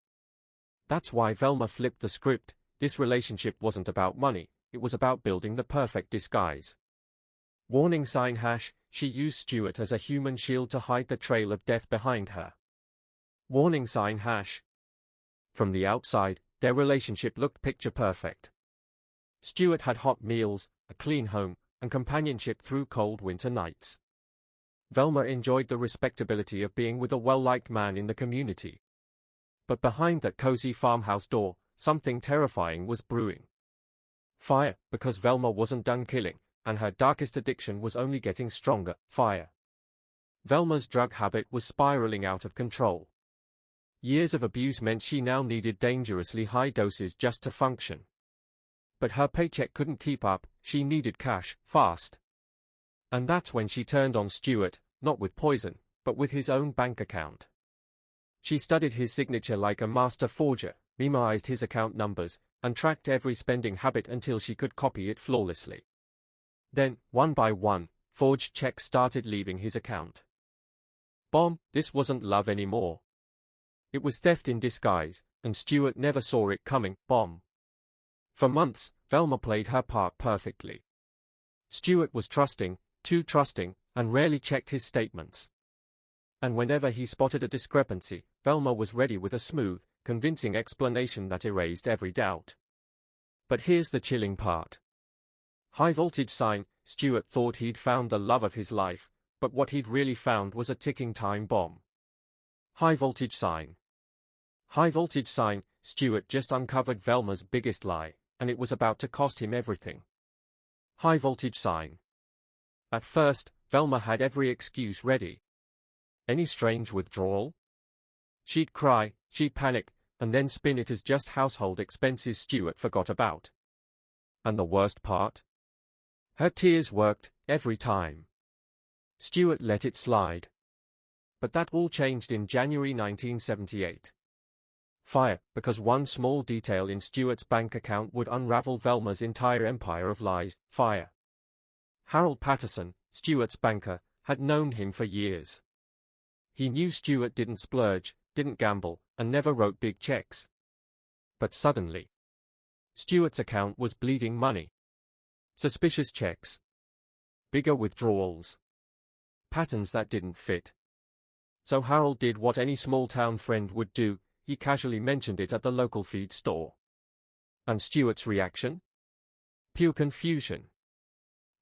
Speaker 1: That's why Velma flipped the script. This relationship wasn't about money, it was about building the perfect disguise. Warning sign #, she used Stuart as a human shield to hide the trail of death behind her. Warning sign #. From the outside, their relationship looked picture perfect. Stuart had hot meals, a clean home, and companionship through cold winter nights. Velma enjoyed the respectability of being with a well-liked man in the community. But behind that cozy farmhouse door, something terrifying was brewing. Fire, because Velma wasn't done killing, and her darkest addiction was only getting stronger. Fire. Velma's drug habit was spiraling out of control. Years of abuse meant she now needed dangerously high doses just to function. But her paycheck couldn't keep up, she needed cash, fast. And that's when she turned on Stuart, not with poison, but with his own bank account. She studied his signature like a master forger, memorized his account numbers, and tracked every spending habit until she could copy it flawlessly. Then, one by one, forged checks started leaving his account. Bomb, this wasn't love anymore. It was theft in disguise, and Stuart never saw it coming. Bomb. For months, Velma played her part perfectly. Stuart was trusting, too trusting, and rarely checked his statements. And whenever he spotted a discrepancy, Velma was ready with a smooth, convincing explanation that erased every doubt. But here's the chilling part. High voltage sign, Stuart thought he'd found the love of his life, but what he'd really found was a ticking time bomb. High voltage sign. High voltage sign, Stuart just uncovered Velma's biggest lie, and it was about to cost him everything. High voltage sign. At first, Velma had every excuse ready. Any strange withdrawal? She'd cry, she'd panic, and then spin it as just household expenses Stuart forgot about. And the worst part? Her tears worked, every time. Stuart let it slide. But that all changed in January 1978. Fire, because one small detail in Stuart's bank account would unravel Velma's entire empire of lies. Fire. Harold Patterson, Stuart's banker, had known him for years. He knew Stuart didn't splurge, didn't gamble, and never wrote big checks. But suddenly, Stuart's account was bleeding money. Suspicious checks. Bigger withdrawals. Patterns that didn't fit. So Harold did what any small-town friend would do, he casually mentioned it at the local feed store. And Stuart's reaction? Pure confusion.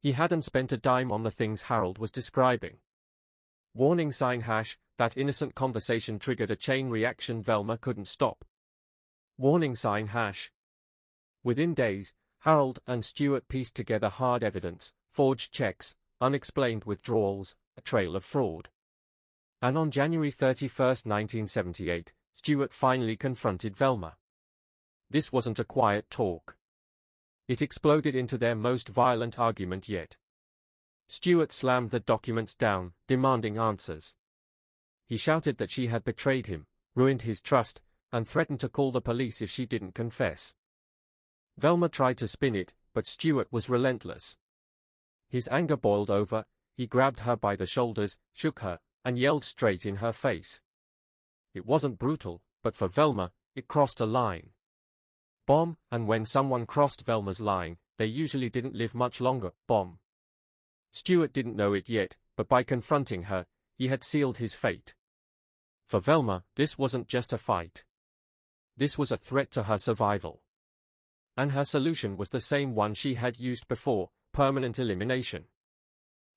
Speaker 1: He hadn't spent a dime on the things Harold was describing. Warning sign #, that innocent conversation triggered a chain reaction Velma couldn't stop. Warning sign #. Within days, Harold and Stuart pieced together hard evidence, forged checks, unexplained withdrawals, a trail of fraud. And on January 31, 1978, Stuart finally confronted Velma. This wasn't a quiet talk. It exploded into their most violent argument yet. Stuart slammed the documents down, demanding answers. He shouted that she had betrayed him, ruined his trust, and threatened to call the police if she didn't confess. Velma tried to spin it, but Stuart was relentless. His anger boiled over, he grabbed her by the shoulders, shook her, and yelled straight in her face. It wasn't brutal, but for Velma, it crossed a line. Bomb, and when someone crossed Velma's line, they usually didn't live much longer. Bomb. Stuart didn't know it yet, but by confronting her, he had sealed his fate. For Velma, this wasn't just a fight. This was a threat to her survival. And her solution was the same one she had used before, permanent elimination.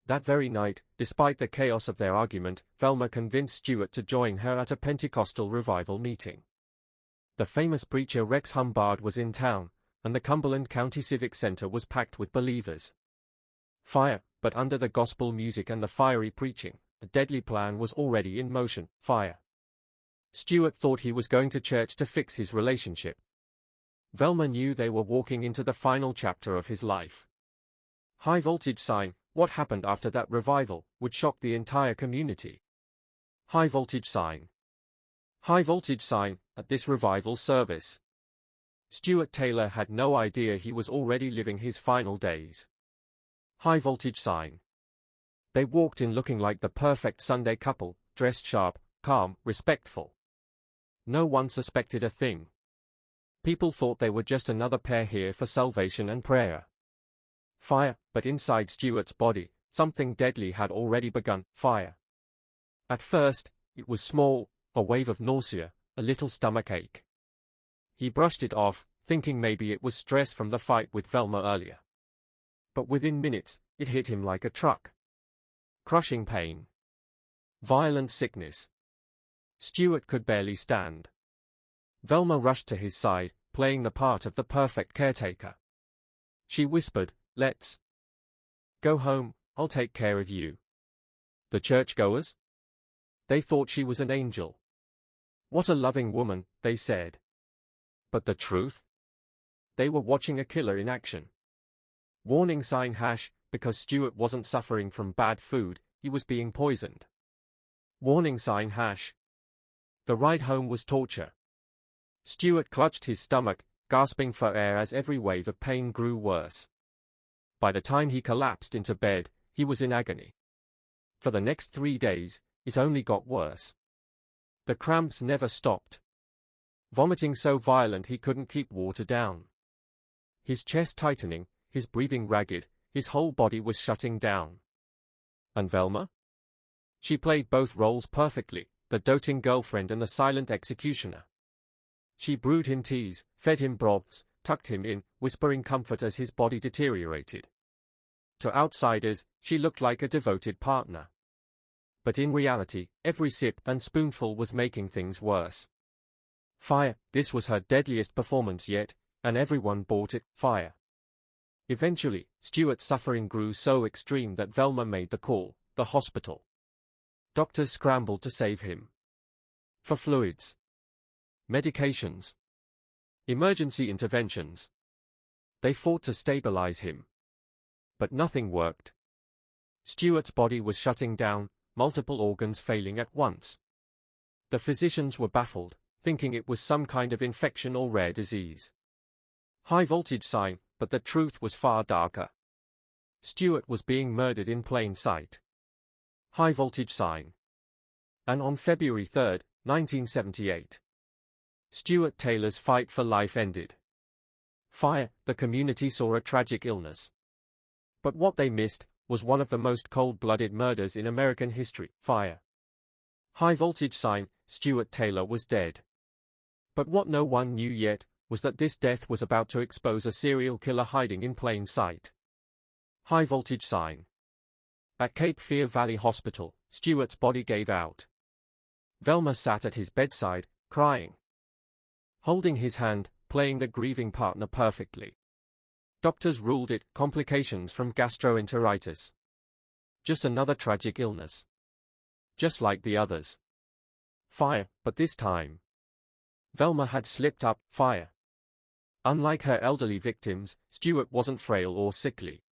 Speaker 1: That very night, despite the chaos of their argument, Velma convinced Stuart to join her at a Pentecostal revival meeting. The famous preacher Rex Humbard was in town, and the Cumberland County Civic Center was packed with believers. Fire, but under the gospel music and the fiery preaching, a deadly plan was already in motion. Fire. Stuart thought he was going to church to fix his relationship. Velma knew they were walking into the final chapter of his life. High voltage sign, what happened after that revival, would shock the entire community. High voltage sign. High voltage sign, at this revival service. Stuart Taylor had no idea he was already living his final days. High voltage sign. They walked in looking like the perfect Sunday couple, dressed sharp, calm, respectful. No one suspected a thing. People thought they were just another pair here for salvation and prayer. Fire, but inside Stuart's body, something deadly had already begun. Fire. At first, it was small, a wave of nausea, a little stomach ache. He brushed it off, thinking maybe it was stress from the fight with Velma earlier. But within minutes, it hit him like a truck. Crushing pain. Violent sickness. Stuart could barely stand. Velma rushed to his side, playing the part of the perfect caretaker. She whispered, "Let's go home, I'll take care of you." The churchgoers? They thought she was an angel. What a loving woman, they said. But the truth? They were watching a killer in action. Warning sign # because Stuart wasn't suffering from bad food, he was being poisoned. Warning sign # The ride home was torture. Stuart clutched his stomach, gasping for air as every wave of pain grew worse. By the time he collapsed into bed, he was in agony. For the next 3 days, it only got worse. The cramps never stopped. Vomiting so violent he couldn't keep water down. His chest tightening, his breathing ragged, his whole body was shutting down. And Velma? She played both roles perfectly, the doting girlfriend and the silent executioner. She brewed him teas, fed him broths, tucked him in, whispering comfort as his body deteriorated. To outsiders, she looked like a devoted partner. But in reality, every sip and spoonful was making things worse. Fire, this was her deadliest performance yet, and everyone bought it. Fire. Eventually, Stuart's suffering grew so extreme that Velma made the call, the hospital. Doctors scrambled to save him. For fluids. Medications. Emergency interventions. They fought to stabilize him. But nothing worked. Stuart's body was shutting down, multiple organs failing at once. The physicians were baffled, thinking it was some kind of infection or rare disease. High voltage sign, but the truth was far darker. Stuart was being murdered in plain sight. High voltage sign. And on February 3, 1978. Stuart Taylor's fight for life ended. Fire, the community saw a tragic illness. But what they missed was one of the most cold-blooded murders in American history. Fire. High voltage sign, Stuart Taylor was dead. But what no one knew yet was that this death was about to expose a serial killer hiding in plain sight. High voltage sign. At Cape Fear Valley Hospital, Stuart's body gave out. Velma sat at his bedside, crying. Holding his hand, playing the grieving partner perfectly. Doctors ruled it complications from gastroenteritis. Just another tragic illness. Just like the others. Fire, but this time. Velma had slipped up. Fire. Unlike her elderly victims, Stuart wasn't frail or sickly.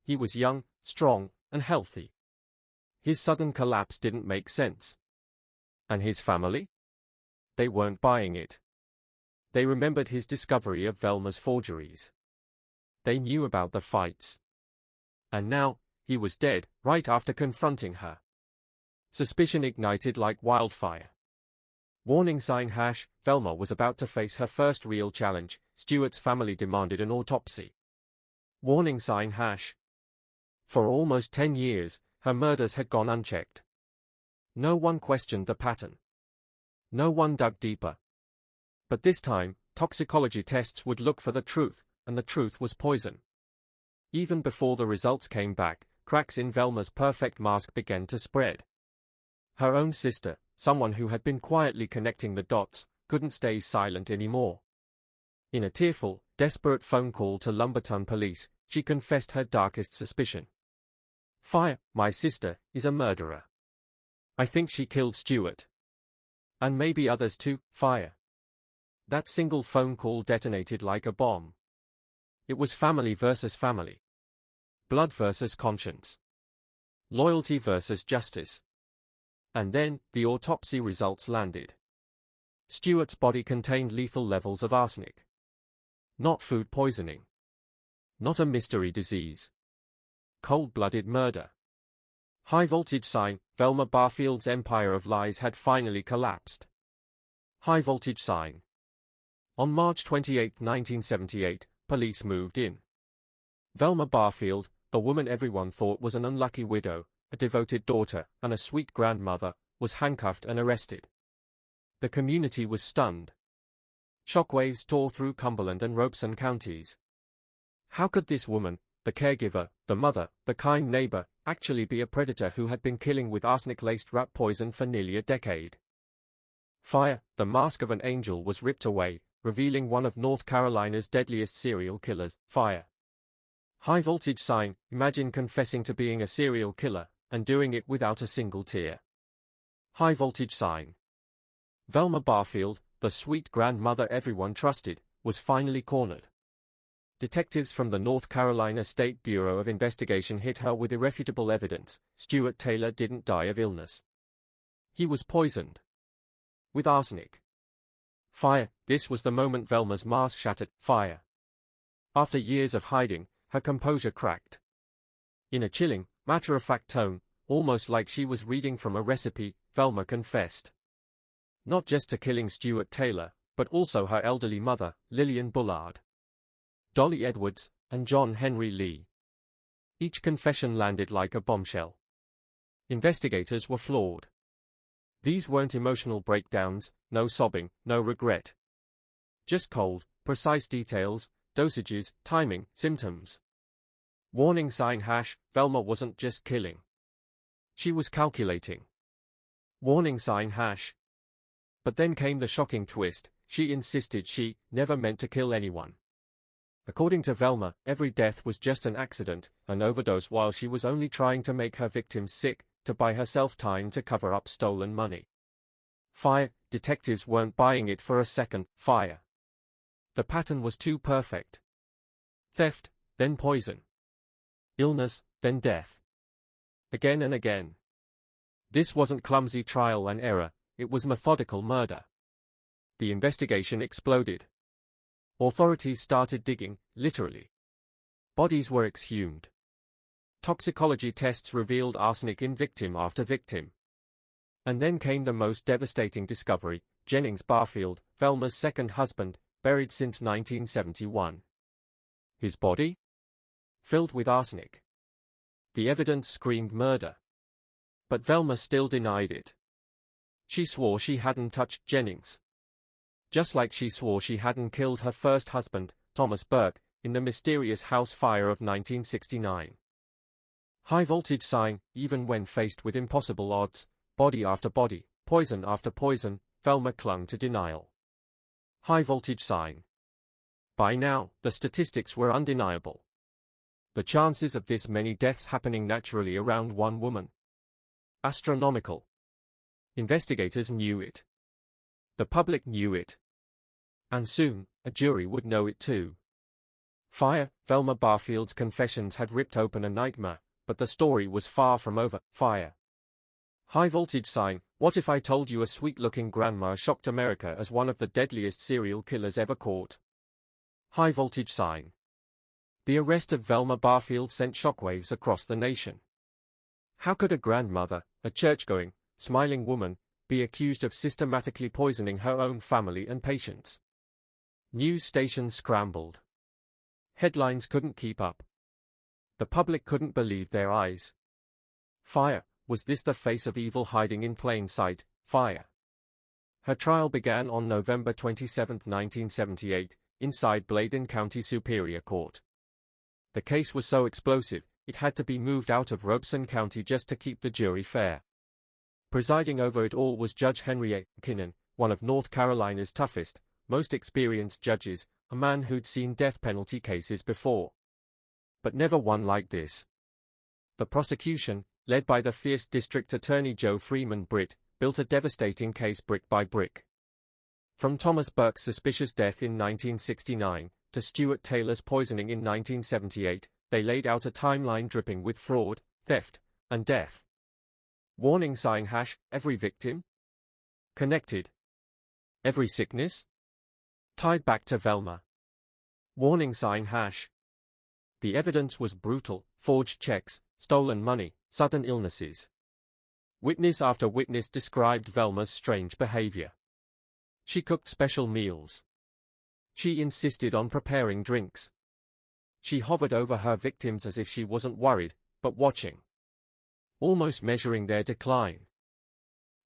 Speaker 1: He was young, strong, and healthy. His sudden collapse didn't make sense. And his family? They weren't buying it. They remembered his discovery of Velma's forgeries. They knew about the fights. And now, he was dead, right after confronting her. Suspicion ignited like wildfire. Warning sign # Velma was about to face her first real challenge. Stuart's family demanded an autopsy. Warning sign # For almost 10 years, her murders had gone unchecked. No one questioned the pattern. No one dug deeper. But this time, toxicology tests would look for the truth, and the truth was poison. Even before the results came back, cracks in Velma's perfect mask began to spread. Her own sister, someone who had been quietly connecting the dots, couldn't stay silent anymore. In a tearful, desperate phone call to Lumberton police, she confessed her darkest suspicion. Fire, my sister, is a murderer. I think she killed Stuart. And maybe others too. Fire. That single phone call detonated like a bomb. It was family versus family. Blood versus conscience. Loyalty versus justice. And then, the autopsy results landed. Stuart's body contained lethal levels of arsenic. Not food poisoning. Not a mystery disease. Cold-blooded murder. High voltage sign, Velma Barfield's empire of lies had finally collapsed. High voltage sign. On March 28, 1978, police moved in. Velma Barfield, the woman everyone thought was an unlucky widow, a devoted daughter, and a sweet grandmother, was handcuffed and arrested. The community was stunned. Shockwaves tore through Cumberland and Robeson counties. How could this woman, the caregiver, the mother, the kind neighbor, actually be a predator who had been killing with arsenic-laced rat poison for nearly a decade? Fire, the mask of an angel was ripped away, revealing one of North Carolina's deadliest serial killers. Fire. High voltage sign, imagine confessing to being a serial killer, and doing it without a single tear. High voltage sign. Velma Barfield, the sweet grandmother everyone trusted, was finally cornered. Detectives from the North Carolina State Bureau of Investigation hit her with irrefutable evidence. Stuart Taylor didn't die of illness. He was poisoned with arsenic. Fire. This was the moment Velma's mask shattered. Fire. After years of hiding, her composure cracked. In a chilling, matter-of-fact tone, almost like she was reading from a recipe, Velma confessed. Not just to killing Stuart Taylor, but also her elderly mother, Lillian Bullard, Dolly Edwards, and John Henry Lee. Each confession landed like a bombshell. Investigators were floored. These weren't emotional breakdowns, no sobbing, no regret. Just cold, precise details, dosages, timing, symptoms. Warning sign # Velma wasn't just killing. She was calculating. Warning sign #. But then came the shocking twist. She insisted she never meant to kill anyone. According to Velma, every death was just an accident, an overdose while she was only trying to make her victims sick, to buy herself time to cover up stolen money. Fire. Detectives weren't buying it for a second. Fire. The pattern was too perfect. Theft, then poison. Illness, then death. Again and again. This wasn't clumsy trial and error, it was methodical murder. The investigation exploded. Authorities started digging, literally. Bodies were exhumed. Toxicology tests revealed arsenic in victim after victim. And then came the most devastating discovery: Jennings Barfield, Velma's second husband, buried since 1971. His body? Filled with arsenic. The evidence screamed murder. But Velma still denied it. She swore she hadn't touched Jennings. Just like she swore she hadn't killed her first husband, Thomas Burke, in the mysterious house fire of 1969. High voltage sign. Even when faced with impossible odds, body after body, poison after poison, Velma clung to denial. High voltage sign. By now, the statistics were undeniable. The chances of this many deaths happening naturally around one woman. Astronomical. Investigators knew it. The public knew it. And soon, a jury would know it too. Fire. Velma Barfield's confessions had ripped open a nightmare, but the story was far from over. Fire. High voltage sign. What if I told you a sweet-looking grandma shocked America as one of the deadliest serial killers ever caught? High voltage sign. The arrest of Velma Barfield sent shockwaves across the nation. How could a grandmother, a church-going, smiling woman, be accused of systematically poisoning her own family and patients? News stations scrambled. Headlines couldn't keep up. The public couldn't believe their eyes. Fire. Was this the face of evil hiding in plain sight? Fire. Her trial began on November 27, 1978, inside Bladen County Superior Court. The case was so explosive, it had to be moved out of Robeson County just to keep the jury fair. Presiding over it all was Judge Henry A. Kinnan, one of North Carolina's toughest, most experienced judges, a man who'd seen death penalty cases before. But never one like this. The prosecution, led by the fierce District Attorney Joe Freeman Britt, built a devastating case brick by brick. From Thomas Burke's suspicious death in 1969, to Stuart Taylor's poisoning in 1978, they laid out a timeline dripping with fraud, theft, and death. Warning sign # every victim? Connected. Every sickness? Tied back to Velma. Warning sign #. The evidence was brutal: forged checks, stolen money, sudden illnesses. Witness after witness described Velma's strange behavior. She cooked special meals. She insisted on preparing drinks. She hovered over her victims as if she wasn't worried, but watching. Almost measuring their decline.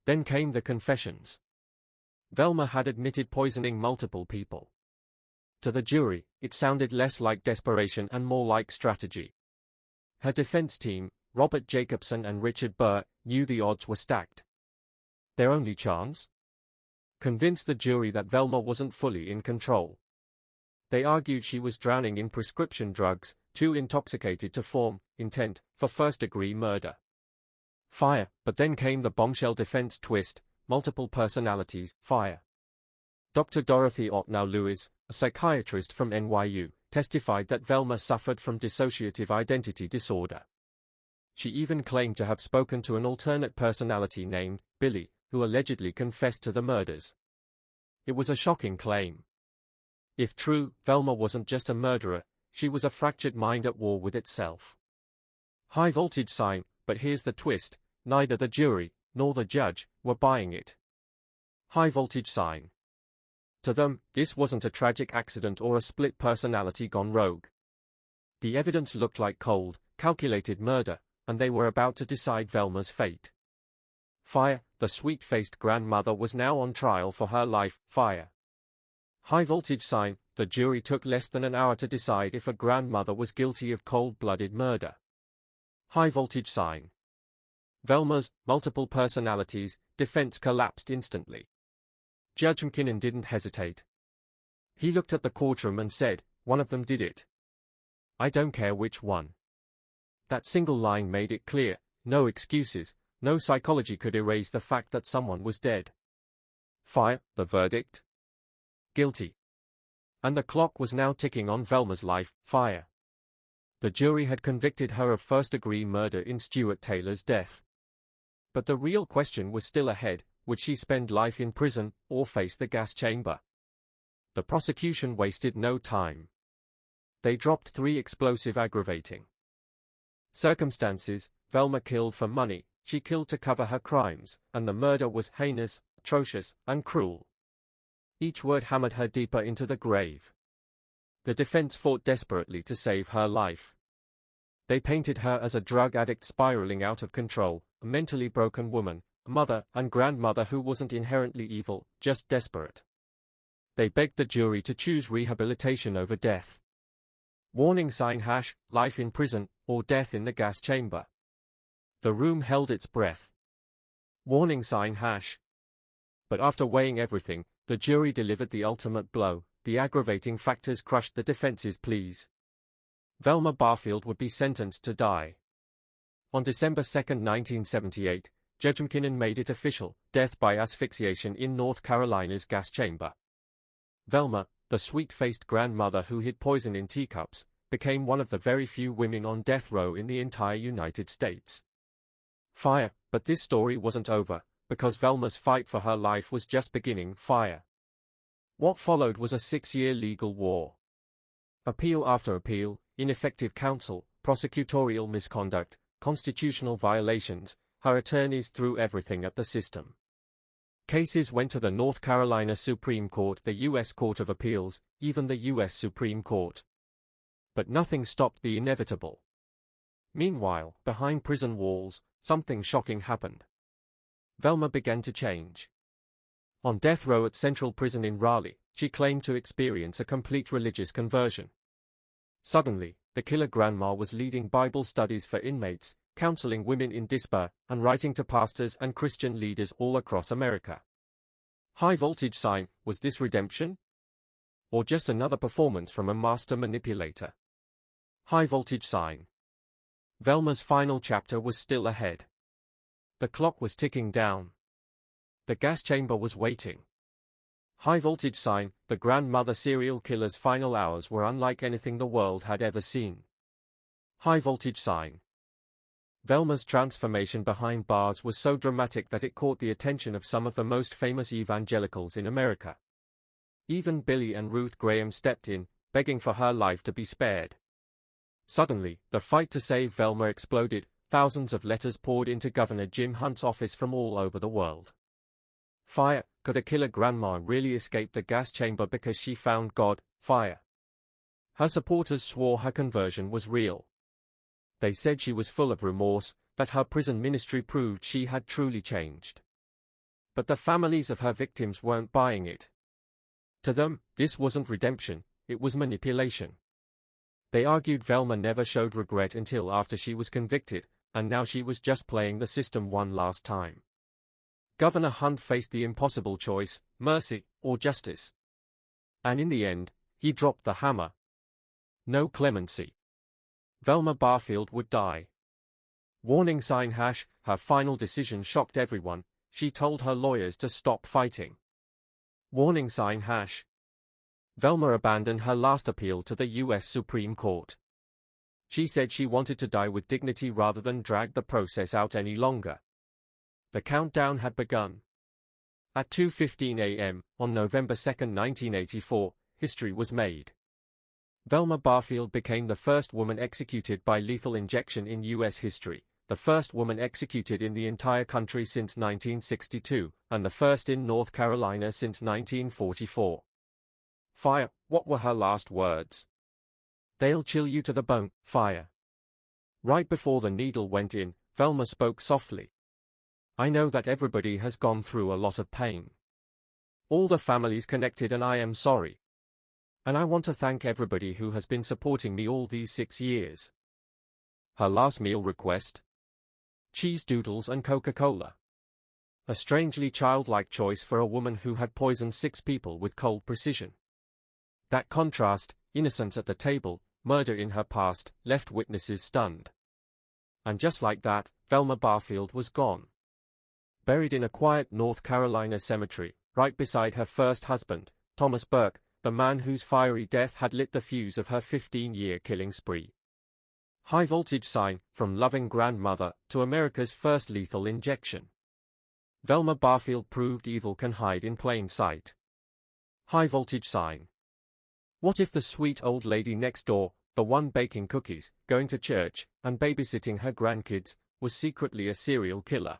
Speaker 1: Then came the confessions. Velma had admitted poisoning multiple people. To the jury, it sounded less like desperation and more like strategy. Her defense team, Robert Jacobson and Richard Burr, knew the odds were stacked. Their only chance? Convince the jury that Velma wasn't fully in control. They argued she was drowning in prescription drugs, too intoxicated to form intent for first-degree murder. Fire, but then came the bombshell defense twist, multiple personalities, fire. Dr. Dorothy Ottnow-Lewis, a psychiatrist from NYU, testified that Velma suffered from dissociative identity disorder. She even claimed to have spoken to an alternate personality named Billy, who allegedly confessed to the murders. It was a shocking claim. If true, Velma wasn't just a murderer, she was a fractured mind at war with itself. High voltage sign, but here's the twist, neither the jury, nor the judge, were buying it. High voltage sign. To them, this wasn't a tragic accident or a split personality gone rogue. The evidence looked like cold, calculated murder, and they were about to decide Velma's fate. Fire, the sweet-faced grandmother was now on trial for her life, fire. High voltage sign, the jury took less than an hour to decide if a grandmother was guilty of cold-blooded murder. High voltage sign. Velma's multiple personalities defense collapsed instantly. Judge McKinnon didn't hesitate. He looked at the courtroom and said, "One of them did it. I don't care which one." That single line made it clear, no excuses, no psychology could erase the fact that someone was dead. Fire, the verdict. Guilty. And the clock was now ticking on Velma's life, fire. The jury had convicted her of first-degree murder in Stuart Taylor's death. But the real question was still ahead, would she spend life in prison, or face the gas chamber? The prosecution wasted no time. They dropped 3 explosive aggravating circumstances. Velma killed for money, she killed to cover her crimes, and the murder was heinous, atrocious, and cruel. Each word hammered her deeper into the grave. The defense fought desperately to save her life. They painted her as a drug addict spiraling out of control, a mentally broken woman, a mother and grandmother who wasn't inherently evil, just desperate. They begged the jury to choose rehabilitation over death. Warning sign # life in prison, or death in the gas chamber. The room held its breath. Warning sign #. But after weighing everything, the jury delivered the ultimate blow. The aggravating factors crushed the defense's pleas. Velma Barfield would be sentenced to die. On December 2, 1978, Judge McKinnon made it official, death by asphyxiation in North Carolina's gas chamber. Velma, the sweet-faced grandmother who hid poison in teacups, became one of the very few women on death row in the entire United States. Fire, but this story wasn't over, because Velma's fight for her life was just beginning, fire. What followed was a 6-year legal war. Appeal after appeal, ineffective counsel, prosecutorial misconduct, constitutional violations, her attorneys threw everything at the system. Cases went to the North Carolina Supreme Court, the U.S. Court of Appeals, even the U.S. Supreme Court. But nothing stopped the inevitable. Meanwhile, behind prison walls, something shocking happened. Velma began to change. On death row at Central Prison in Raleigh, she claimed to experience a complete religious conversion. Suddenly, the killer grandma was leading Bible studies for inmates, counseling women in despair, and writing to pastors and Christian leaders all across America. High voltage sign, was this redemption? Or just another performance from a master manipulator? High voltage sign. Velma's final chapter was still ahead. The clock was ticking down. The gas chamber was waiting. High voltage sign, the grandmother serial killer's final hours were unlike anything the world had ever seen. High voltage sign. Velma's transformation behind bars was so dramatic that it caught the attention of some of the most famous evangelicals in America. Even Billy and Ruth Graham stepped in, begging for her life to be spared. Suddenly, the fight to save Velma exploded. Thousands of letters poured into Governor Jim Hunt's office from all over the world. Fire. Could a killer grandma really escape the gas chamber because she found God? Fire. Her supporters swore her conversion was real. They said she was full of remorse, that her prison ministry proved she had truly changed. But the families of her victims weren't buying it. To them, this wasn't redemption, it was manipulation. They argued Velma never showed regret until after she was convicted, and now she was just playing the system one last time. Governor Hunt faced the impossible choice, mercy or justice. And in the end, he dropped the hammer. No clemency. Velma Barfield would die. Warning sign #, her final decision shocked everyone. She told her lawyers to stop fighting. Warning sign #. Velma abandoned her last appeal to the U.S. Supreme Court. She said she wanted to die with dignity rather than drag the process out any longer. The countdown had begun. At 2:15 a.m., on November 2, 1984, history was made. Velma Barfield became the first woman executed by lethal injection in U.S. history, the first woman executed in the entire country since 1962, and the first in North Carolina since 1944. Fire. What were her last words? They'll chill you to the bone, fire. Right before the needle went in, Velma spoke softly. I know that everybody has gone through a lot of pain. All the families connected, and I am sorry. And I want to thank everybody who has been supporting me all these 6 years. Her last meal request? Cheese doodles and Coca-Cola. A strangely childlike choice for a woman who had poisoned 6 people with cold precision. That contrast, innocence at the table, murder in her past, left witnesses stunned. And just like that, Velma Barfield was gone. Buried in a quiet North Carolina cemetery, right beside her first husband, Thomas Burke, the man whose fiery death had lit the fuse of her 15-year killing spree. High voltage sign, from loving grandmother to America's first lethal injection. Velma Barfield proved evil can hide in plain sight. High voltage sign. What if the sweet old lady next door, the one baking cookies, going to church, and babysitting her grandkids, was secretly a serial killer?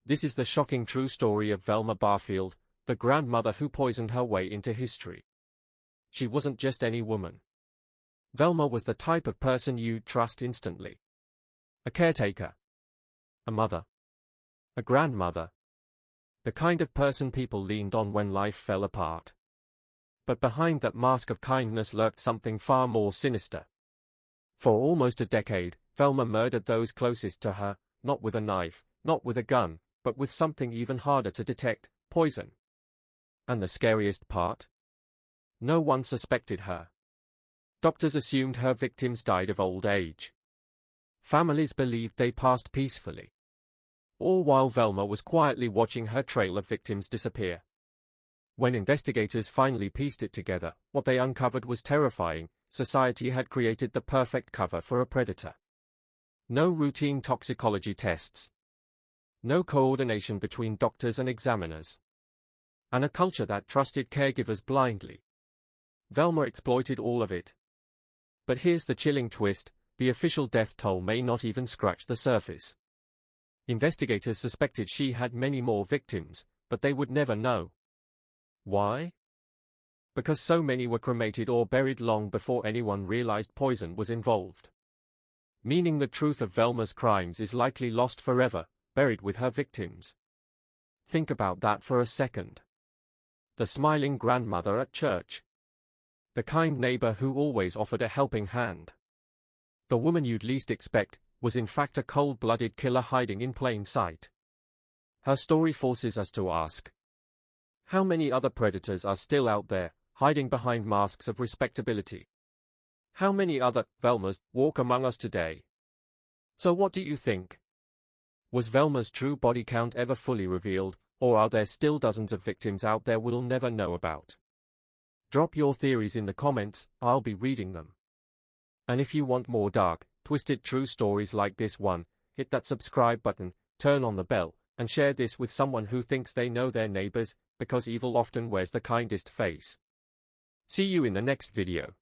Speaker 1: This is the shocking true story of Velma Barfield, the grandmother who poisoned her way into history. She wasn't just any woman. Velma was the type of person you'd trust instantly. A caretaker. A mother. A grandmother. The kind of person people leaned on when life fell apart. But behind that mask of kindness lurked something far more sinister. For almost a decade, Velma murdered those closest to her, not with a knife, not with a gun, but with something even harder to detect, poison. And the scariest part? No one suspected her. Doctors assumed her victims died of old age. Families believed they passed peacefully. All while Velma was quietly watching her trail of victims disappear. When investigators finally pieced it together, what they uncovered was terrifying. Society had created the perfect cover for a predator. No routine toxicology tests. No coordination between doctors and examiners. And a culture that trusted caregivers blindly. Velma exploited all of it. But here's the chilling twist, the official death toll may not even scratch the surface. Investigators suspected she had many more victims, but they would never know. Why? Because so many were cremated or buried long before anyone realized poison was involved. Meaning the truth of Velma's crimes is likely lost forever, buried with her victims. Think about that for a second. The smiling grandmother at church. The kind neighbor who always offered a helping hand. The woman you'd least expect was in fact a cold-blooded killer hiding in plain sight. Her story forces us to ask, how many other predators are still out there, hiding behind masks of respectability? How many other Velmas walk among us today? So what do you think? Was Velma's true body count ever fully revealed, or are there still dozens of victims out there we'll never know about? Drop your theories in the comments, I'll be reading them. And if you want more dark, twisted true stories like this one, hit that subscribe button, turn on the bell, and share this with someone who thinks they know their neighbors, because evil often wears the kindest face. See you in the next video.